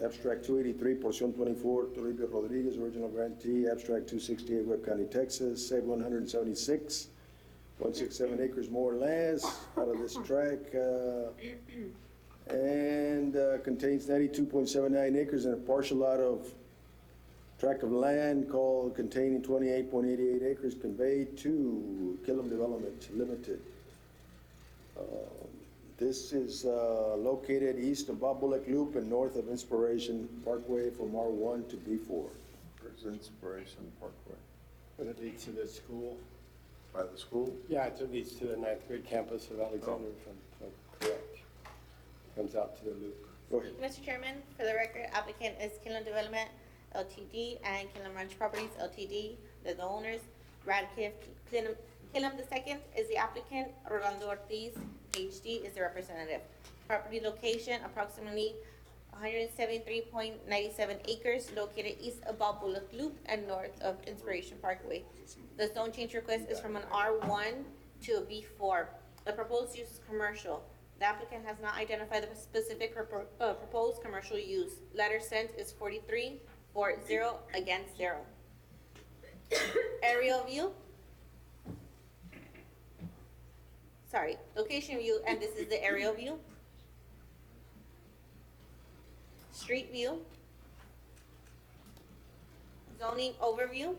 abstract 283, Porción 24, Toribio Rodriguez, original grantee, abstract 268, Webb County, Texas, save 176. 167 acres more or less out of this tract, and contains 92.79 acres and a partial lot of tract of land called containing 28.88 acres conveyed to Killam Development Limited. This is located east of Bob Bullock Loop and north of Inspiration Parkway from R1 to B4. Where's Inspiration Parkway? But it leads to the school. By the school? Yeah, it leads to the ninth grade campus of Alexander, if I'm correct. Comes out to the loop. Go ahead. Mr. Chairman, for the record, applicant is Killam Development LTD and Killam Ranch Properties LTD. They're the owners. Radcliffe Killam II is the applicant. Rolando Ortiz, PhD, is the representative. Property location, approximately 173.97 acres located east of Bob Bullock Loop and north of Inspiration Parkway. The zone change request is from an R1 to a B4. The proposed use is commercial. The applicant has not identified the specific proposed commercial use. Letter sent is 4340 against 0. Aerial view. Sorry, location view, and this is the aerial view. Street view. Zoning overview.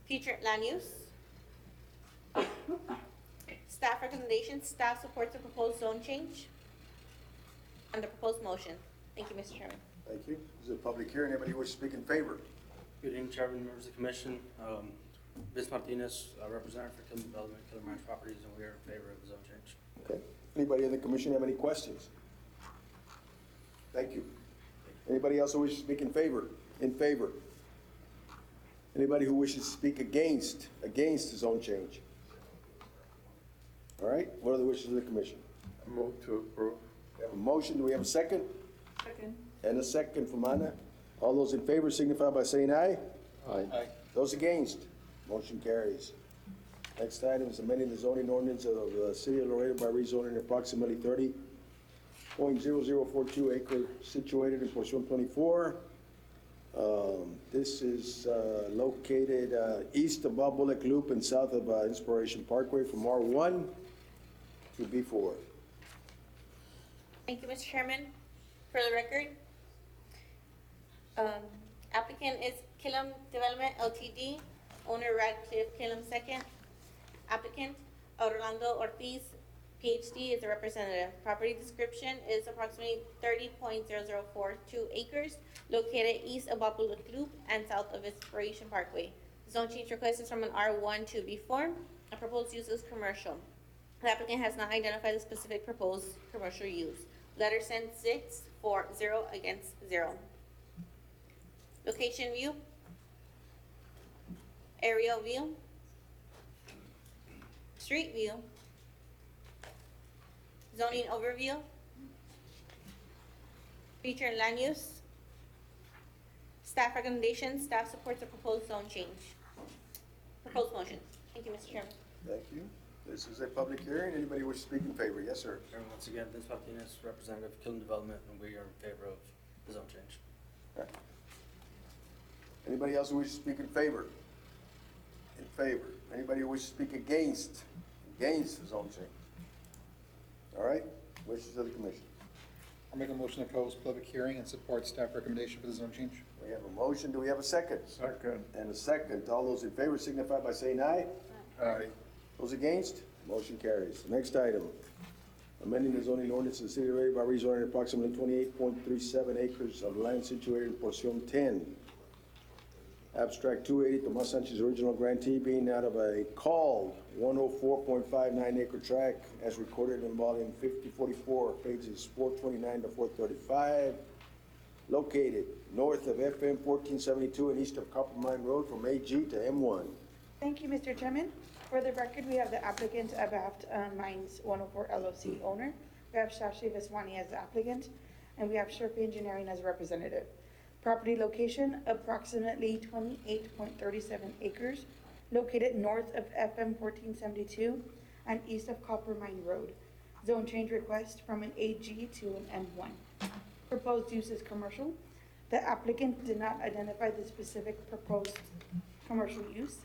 Future land use. Staff recommendations, staff supports the proposed zone change and the proposed motion. Thank you, Mr. Chairman. Thank you. This is a public hearing. Anybody wish to speak in favor? Good evening, Chairman, members of the commission. Vince Martinez, representative for Killam Development, Killam Ranch Properties, and we are in favor of the zone change. Okay. Anybody in the commission have any questions? Thank you. Anybody else who wishes to speak in favor? In favor? Anybody who wishes to speak against the zone change? All right, what are the wishes of the commission? Move to approve. We have a motion, do we have a second? Second. And a second from Ana. All those in favor signify by saying aye. Aye. Those against, motion carries. Next item is amending the zoning ordinance of the city of Laredo by rezoning approximately 30.0042 acre situated in portion 24. This is located east of Bob Bullock Loop and south of Inspiration Parkway from R1 to B4. Thank you, Mr. Chairman. For the record, applicant is Killam Development Ltd., owner Radcliffe Killam II. Applicant Orlando Ortiz, PhD, is the representative. Property description is approximately 30.0042 acres located east of Bob Bullock Loop and south of Inspiration Parkway. Zone change request is from an R1 to B4. A proposed use is commercial. The applicant has not identified the specific proposed commercial use. Letter sent 6 for 0 against 0. Location view. Aerial view. Street view. Zoning overview. Feature and land use. Staff recommendations. Staff supports the proposed zone change. Proposed motion. Thank you, Mr. Chairman. Thank you. This is a public hearing. Anybody wish to speak in favor? Yes, sir. Chairman, once again, Vince Martinez, representative of Killam Development, and we are in favor of the zone change. All right. Anybody else who wishes to speak in favor? In favor. Anybody who wishes to speak against the zone change? All right, wishes of the commission. I'll make a motion to close public hearing and support staff recommendation for the zone change. We have a motion. Do we have a second? Second. And a second. All those in favor signify by saying aye. Aye. Those against? Motion carries. Next item, amending the zoning ordinance of the city of Laredo by rezoning approximately 28.37 acres of land situated in portion 10. Abstract 280, Tomas Sanchez, original grantee, being out of a called 104.59 acre tract as recorded in volume 5044, pages 429 to 435, located north of FM 1472 and east of Copper Mine Road from AG to M1. Thank you, Mr. Chairman. For the record, we have the applicant, Abaft Mines 104 LLC owner. We have Shashi Vaswani as the applicant, and we have Sherpa Engineering as representative. Property location, approximately 28.37 acres, located north of FM 1472 and east of Copper Mine Road. Zone change request from an AG to an M1. Proposed use is commercial. The applicant did not identify the specific proposed commercial use.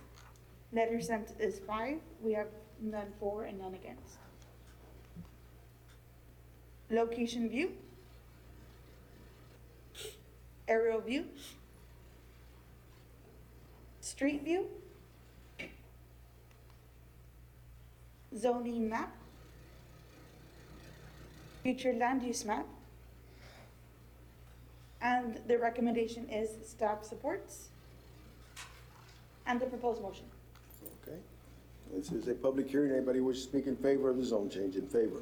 Letter sent is 5. We have none for and none against. Location view. Aerial view. Street view. Zoning map. Future land use map. And the recommendation is staff supports. And the proposed motion. Okay. This is a public hearing. Anybody wish to speak in favor of the zone change? In favor?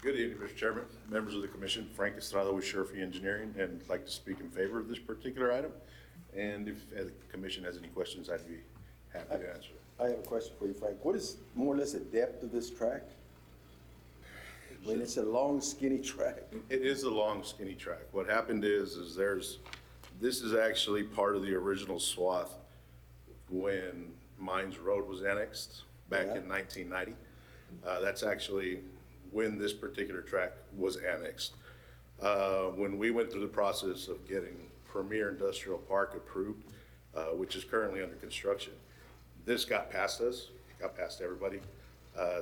Good evening, Mr. Chairman, members of the commission. Frank Estrada with Sherpa Engineering, and I'd like to speak in favor of this particular item. And if the commission has any questions, I'd be happy to answer. I have a question for you, Frank. What is more or less the depth of this track? When it's a long, skinny track. It is a long, skinny track. What happened is this is actually part of the original swath when Mines Road was annexed back in 1990. That's actually when this particular track was annexed. When we went through the process of getting Premier Industrial Park approved, which is currently under construction, this got past us, got past everybody.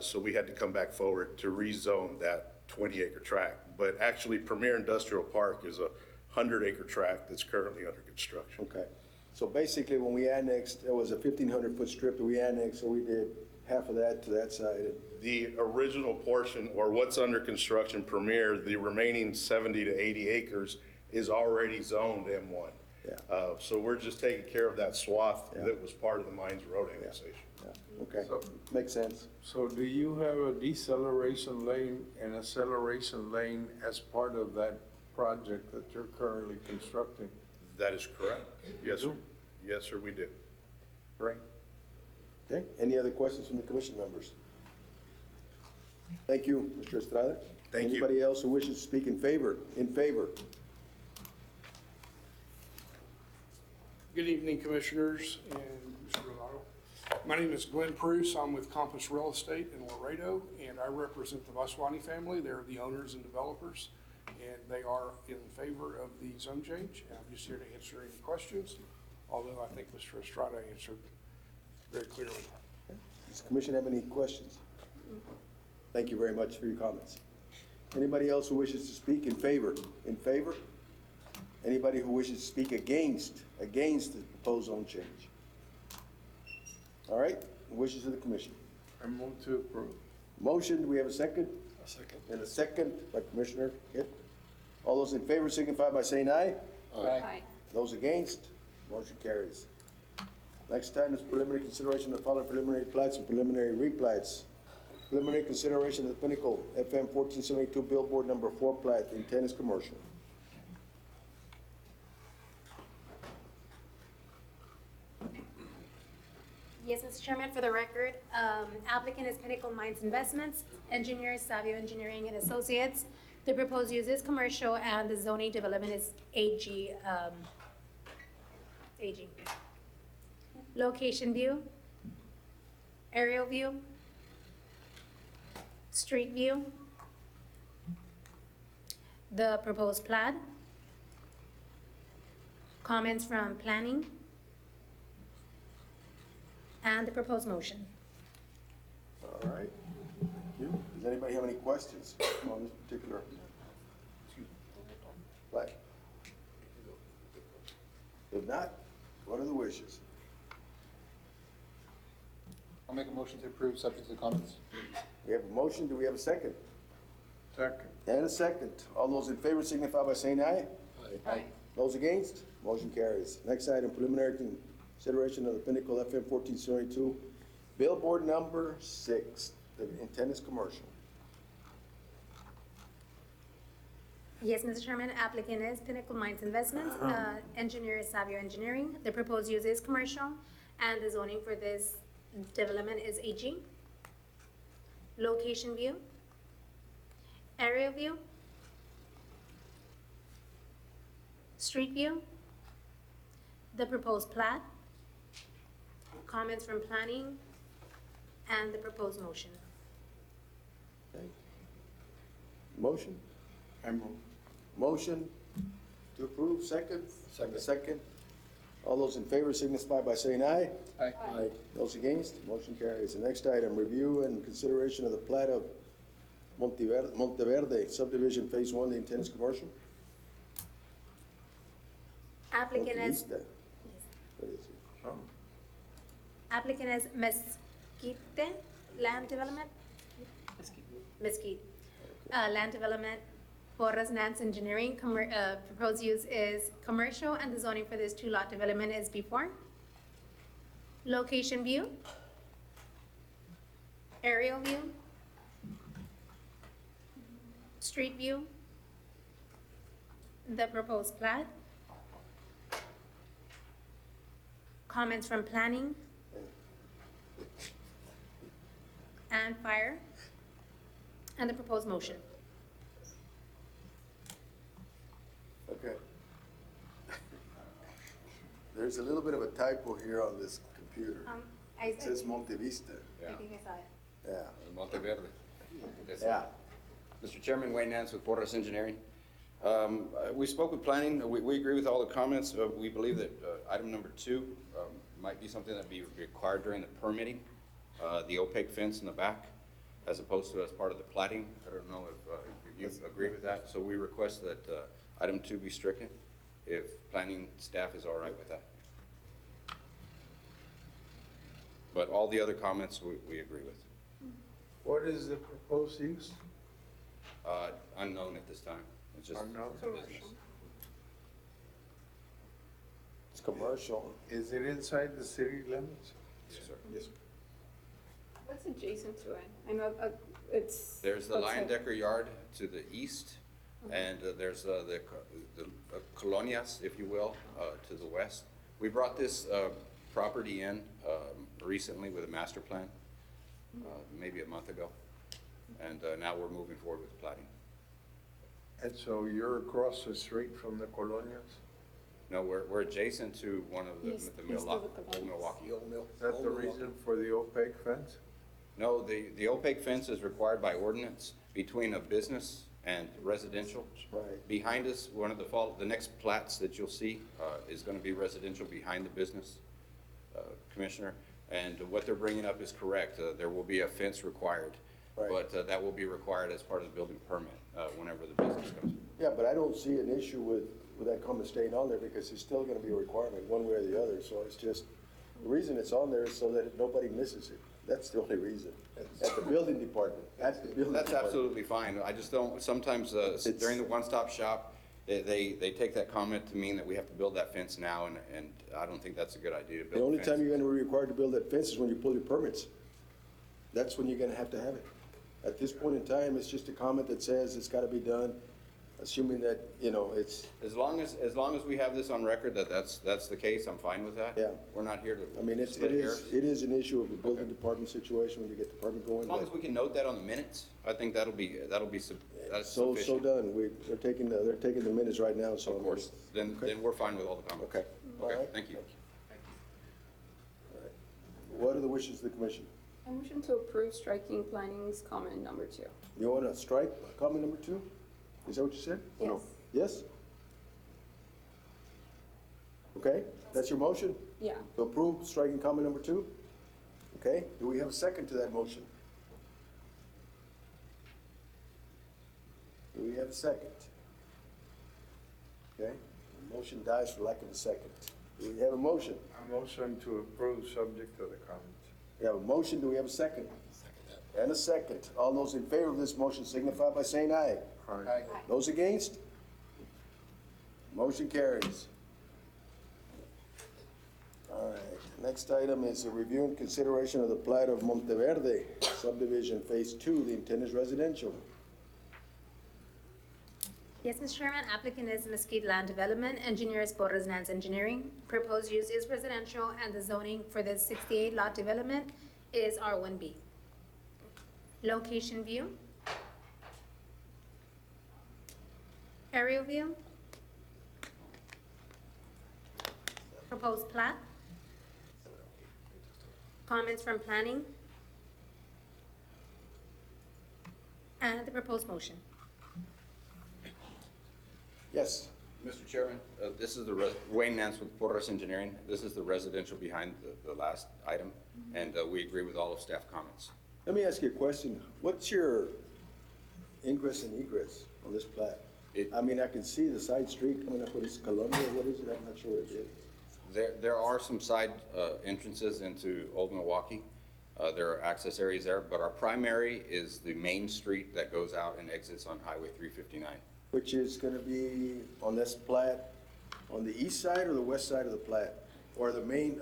So we had to come back forward to rezone that 20-acre tract. But actually, Premier Industrial Park is a 100-acre tract that's currently under construction. Okay. So basically, when we annexed, there was a 1,500-foot strip that we annexed, so we did half of that to that side. The original portion, or what's under construction, Premier, the remaining 70 to 80 acres is already zoned M1. Yeah. So we're just taking care of that swath that was part of the Mines Road annexation. Okay, makes sense. So do you have a deceleration lane and acceleration lane as part of that project that you're currently constructing? That is correct. Yes, sir. Yes, sir, we do. Right. Okay, any other questions from the commission members? Thank you, Mr. Estrada. Thank you. Anybody else who wishes to speak in favor? In favor? Good evening, Commissioners and Mr. Rosario. My name is Glenn Pruce. I'm with Compass Real Estate in Laredo, and I represent the Vaswani family. They're the owners and developers, and they are in favor of the zone change. And I'm just here to answer any questions, although I think Mr. Estrada answered very clearly. Does the commission have any questions? Thank you very much for your comments. Anybody else who wishes to speak in favor? In favor? Anybody who wishes to speak against the proposed zone change? All right, wishes of the commission. I move to approve. Motion, do we have a second? A second. And a second by Commissioner Hitt. All those in favor signify by saying aye. Aye. Those against, motion carries. Next item is preliminary consideration of the following preliminary plats and preliminary replats. Preliminary consideration of the Pinnacle FM 1472 billboard number 4 plat, intent is commercial. Yes, Mr. Chairman, for the record, applicant is Pinnacle Mines Investments, engineer is Savio Engineering and Associates. The proposed use is commercial and the zoning development is AG. Location view, aerial view, street view, the proposed plat, comments from planning, and the proposed motion. All right, thank you. Does anybody have any questions on this particular plat? If not, what are the wishes? I'll make a motion to approve subject to the comments. We have a motion, do we have a second? Second. And a second. All those in favor signify by saying aye. Aye. Those against, motion carries. Next item, preliminary consideration of the Pinnacle FM 1472 billboard number 6. The intent is commercial. Yes, Mr. Chairman, applicant is Pinnacle Mines Investments, engineer is Savio Engineering. The proposed use is commercial, and the zoning for this development is AG. Location view, aerial view, street view, the proposed plat, comments from planning, and the proposed motion. Okay. Motion? I move. Motion to approve, second? Second. Second. All those in favor signify by saying aye. Aye. Aye. Those against, motion carries. The next item, review and consideration of the plat of Monteverde subdivision phase 1, the intent is commercial. Applicant is, Montevista. What is it? Oh. applicant is Mesquite Land Development? Mesquite. Land Development, Porras Nance Engineering, proposed use is commercial, and the zoning for this 2-lot development is B4. Location view, aerial view, street view, the proposed plat, comments from planning and fire, and the proposed motion. Okay. There's a little bit of a typo here on this computer. It says Montevista. I think I saw it. Yeah. Monteverde. Yes. Yeah. Mr. Chairman, Wayne Nance with Porras Engineering. We spoke with planning. We agree with all the comments. We believe that item number 2 might be something that be required during the permitting, the opaque fence in the back, as opposed to as part of the plating. I don't know if you agree with that. So we request that item 2 be stricken, if planning staff is all right with that. But all the other comments we agree with. What is the proposed use? Unknown at this time. It's just Unknown. business. It's commercial. Is it inside the city limits? Yes, sir. Yes. What's adjacent to it? I know it's. There's the outside. Leyendecker Yard to the east, and there's the colonias, if you will, to the west. We brought this property in recently with a master plan, maybe a month ago, and now we're moving forward with plating. And so you're across the street from the Colonias? No, we're adjacent to one of the Milwaukee. Is that the reason for the opaque fence? No, the opaque fence is required by ordinance between a business and residential. Right. Behind us, the next plats that you'll see is going to be residential behind the business, Commissioner. And what they're bringing up is correct. There will be a fence required, but that will be required as part of the building permit whenever the business comes. Yeah, but I don't see an issue with that comment staying on there because it's still gonna be a requirement, one way or the other. So it's just, the reason it's on there is so that nobody misses it. That's the only reason. At the building department, That's absolutely fine. I just don't, sometimes during the one-stop shop, they take that comment to mean that we have to build that fence now, and I don't think that's a good idea to build The a only fence. time you're gonna be required to build that fence is when you pull your permits. That's when you're gonna have to have it. At this point in time, it's just a comment that says it's gotta be done, assuming that, you know, it's. As long as we have this on record that that's the case, I'm fine with that. Yeah. We're not here to I mean, it split hairs. is an issue of a building department situation when you get the permit going. As long as we can note that on the minutes, I think that's So sufficient. done. They're taking the minutes right now, so. Of course, then we're fine with all the comments. Okay. All Okay, right. thank you. What are the wishes of the commission? I motion to approve striking planning's comment number 2. You want to strike comment number 2? Is that what you said? Or no? Yes? Okay, that's your motion? Yeah. To approve striking comment number 2? Okay, do we have a second to that motion? Do we have a second? Okay, the motion dies for lack of a second. Do we have a motion? A motion to approve subject to the comments. We have a motion, do we have a second? And a second. All those in favor of this motion signify by saying aye. Aye. Those against? Motion carries. All right, next item is a review and consideration of the plat of Monteverde subdivision Phase 2. The intent is residential. Yes, Mr. Chairman, applicant is Mesquite Land Development, engineer is Porras Nance Engineering. Proposed use is residential, and the zoning for the 68 lot development is R1B. Location view. Aerial view. Proposed plat. Comments from planning. And the proposed motion. Yes. Mr. Chairman, this is Wayne Nance with Porras Engineering. This is the residential behind the last item, and we agree with all of staff comments. Let me ask you a question. What's your ingress and egress on this plat? I mean, I can see the side street coming up with this Columbia. What is it? I'm not sure what it is. There are some side entrances into Old Milwaukee. There are access areas there, but our primary is the main street that goes out and exits on Highway 359. Which is gonna be on this plat, on the east side or the west side of the plat? Or the main,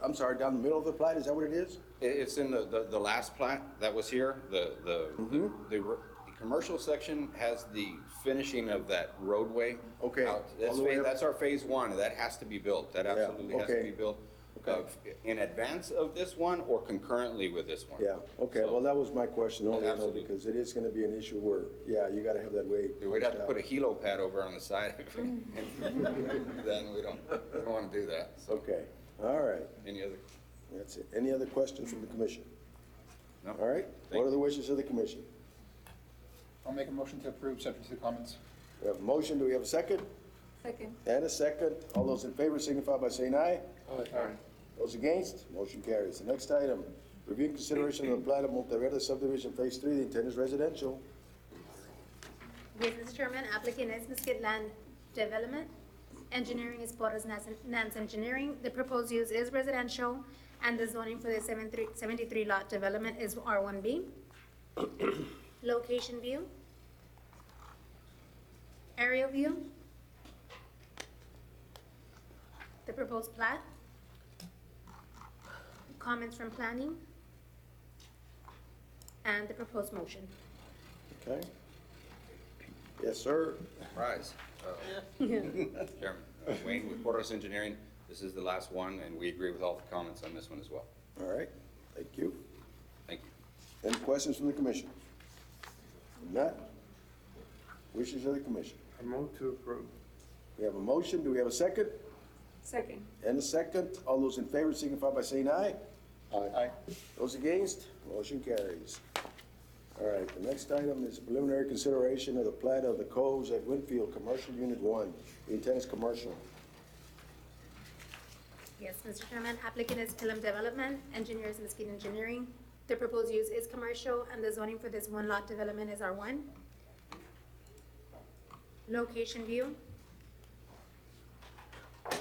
I'm sorry, down the middle of the plat, is that what it is? It's in the last plat that was here. The commercial section has the finishing of that roadway. Okay. out. All the way up. That's our phase 1. That has to be built. That absolutely has to okay. be built. Okay. In advance of this one or concurrently with this one. Yeah, okay, well, that was my question only, Absolutely. because it is gonna be an issue where, yeah, you gotta have that way. We'd have to put a helo pad over on the side. Then we don't want to do that. So, Okay, all right, any other? that's it. Any other questions from the commission? No. All right, what are the wishes of the commission? I'll make a motion to approve subject to the comments. We have a motion, do we have a second? Second. And a second. All those in favor signify by saying aye. Aye. Those against, motion carries. The next item, review and consideration of the plan of Monteverde subdivision Phase 3. The intent is residential. Yes, Mr. Chairman, applicant is Mesquite Land Development. Engineering is Porras Nance Engineering. The proposed use is residential, and the zoning for the 73 lot development is R1B. Location view. Aerial view. The proposed plat. Comments from planning. And the proposed motion. Okay. Yes, sir. Rise. Chairman, Wayne with Porras Engineering. This is the last one, and we agree with all the comments on this one as well. All right, thank you. Thank you. Any questions from the commission? If not, wishes of the commission. I move to approve. We have a motion, do we have a second? Second. And a second, all those in favor signify by saying aye. Aye. Those against, motion carries. All right, the next item is preliminary consideration of the plat of the Coves at Winfield, Commercial Unit 1. The intent is commercial. Yes, Mr. Chairman, applicant is Killam Development, engineer is Mesquite Engineering. The proposed use is commercial, and the zoning for this one lot development is R1. Location view.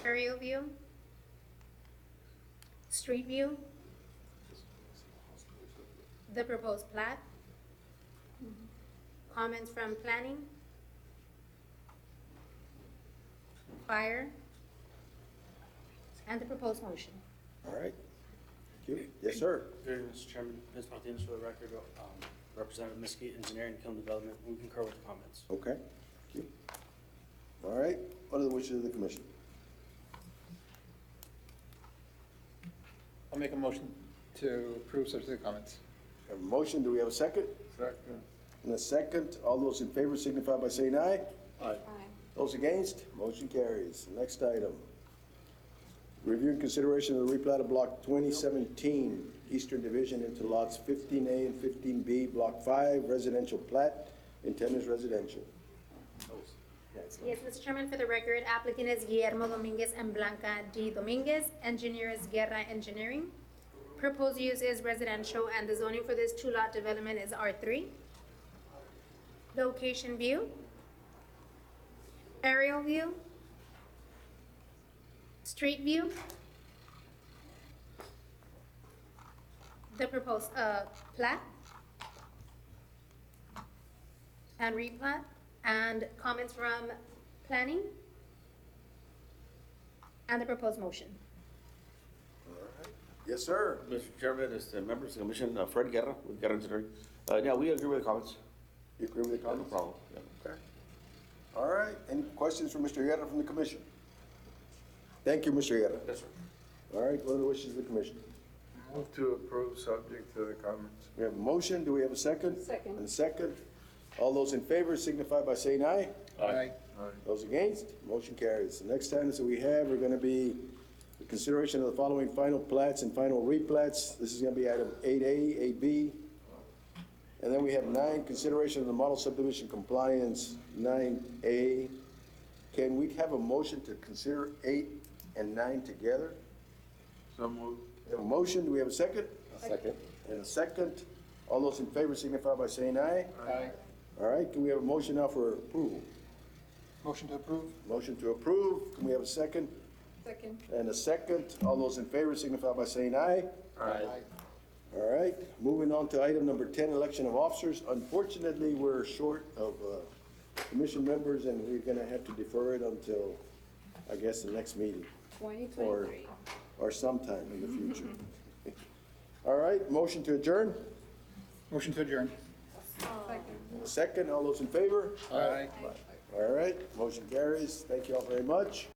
Aerial view. Street view. The proposed plat. Comments from planning. Fire. And the proposed motion. All right, thank you. Yes, sir. Good evening, Mr. Chairman, Ms. Martinez for the record, Representative Mesquite Engineering, Killam Development, we concur with the comments. Okay, thank you. All right, what are the wishes of the commission? I'll make a motion to approve subject to comments. Have a motion, do we have a second? Second. And a second, all those in favor signify by saying aye. Aye. Those against, motion carries. Next item. Review and consideration of the replat of Block 2017, Eastern Division into lots 15A and 15B, Block 5, residential plat, intent is residential. Yes, Mr. Chairman, for the record, applicant is Guillermo Dominguez and Blanca D. Dominguez. Engineer is Guerra Engineering. Proposed use is residential, and the zoning for this two-lot development is R3. Location view. Aerial view. Street view. The proposed plat. And replat. And comments from planning. And the proposed motion. Yes, sir. Mr. Chairman, members of the commission, Fred Guerra with Guerra Engineering. Yeah, we agree with the comments. You agree with the comments? No problem. Yeah. Okay. All right, any questions for Mr. Guerra from the commission? Thank you, Mr. Guerra. Yes, sir. All right, what are the wishes of the commission? Move to approve subject to the comments. We have a motion, do we have a second? Second. And a second. All those in favor signify by saying aye. Aye. Those against, motion carries. The next items that we have are gonna be the consideration of the following final plats and final replats. This is gonna be item 8A, 8B. And then we have 9, consideration of the model subdivision compliance, 9A. Can we have a motion to consider 8 and 9 together? So moved. We have a motion, do we have a second? Second. And a second. All those in favor signify by saying aye. Aye. All right, can we have a motion now for approval? Motion to approve. Motion to approve, can we have a second? Second. And a second. All those in favor signify by saying aye. Aye. All right, moving on to item number 10, election of officers. Unfortunately, we're short of commission members, and we're gonna have to defer it until, I guess, the next meeting. 2023. Or sometime in the future. All right, motion to adjourn. Motion to adjourn. Second. A second, all those in favor? Aye. All right, motion carries. Thank you all very much.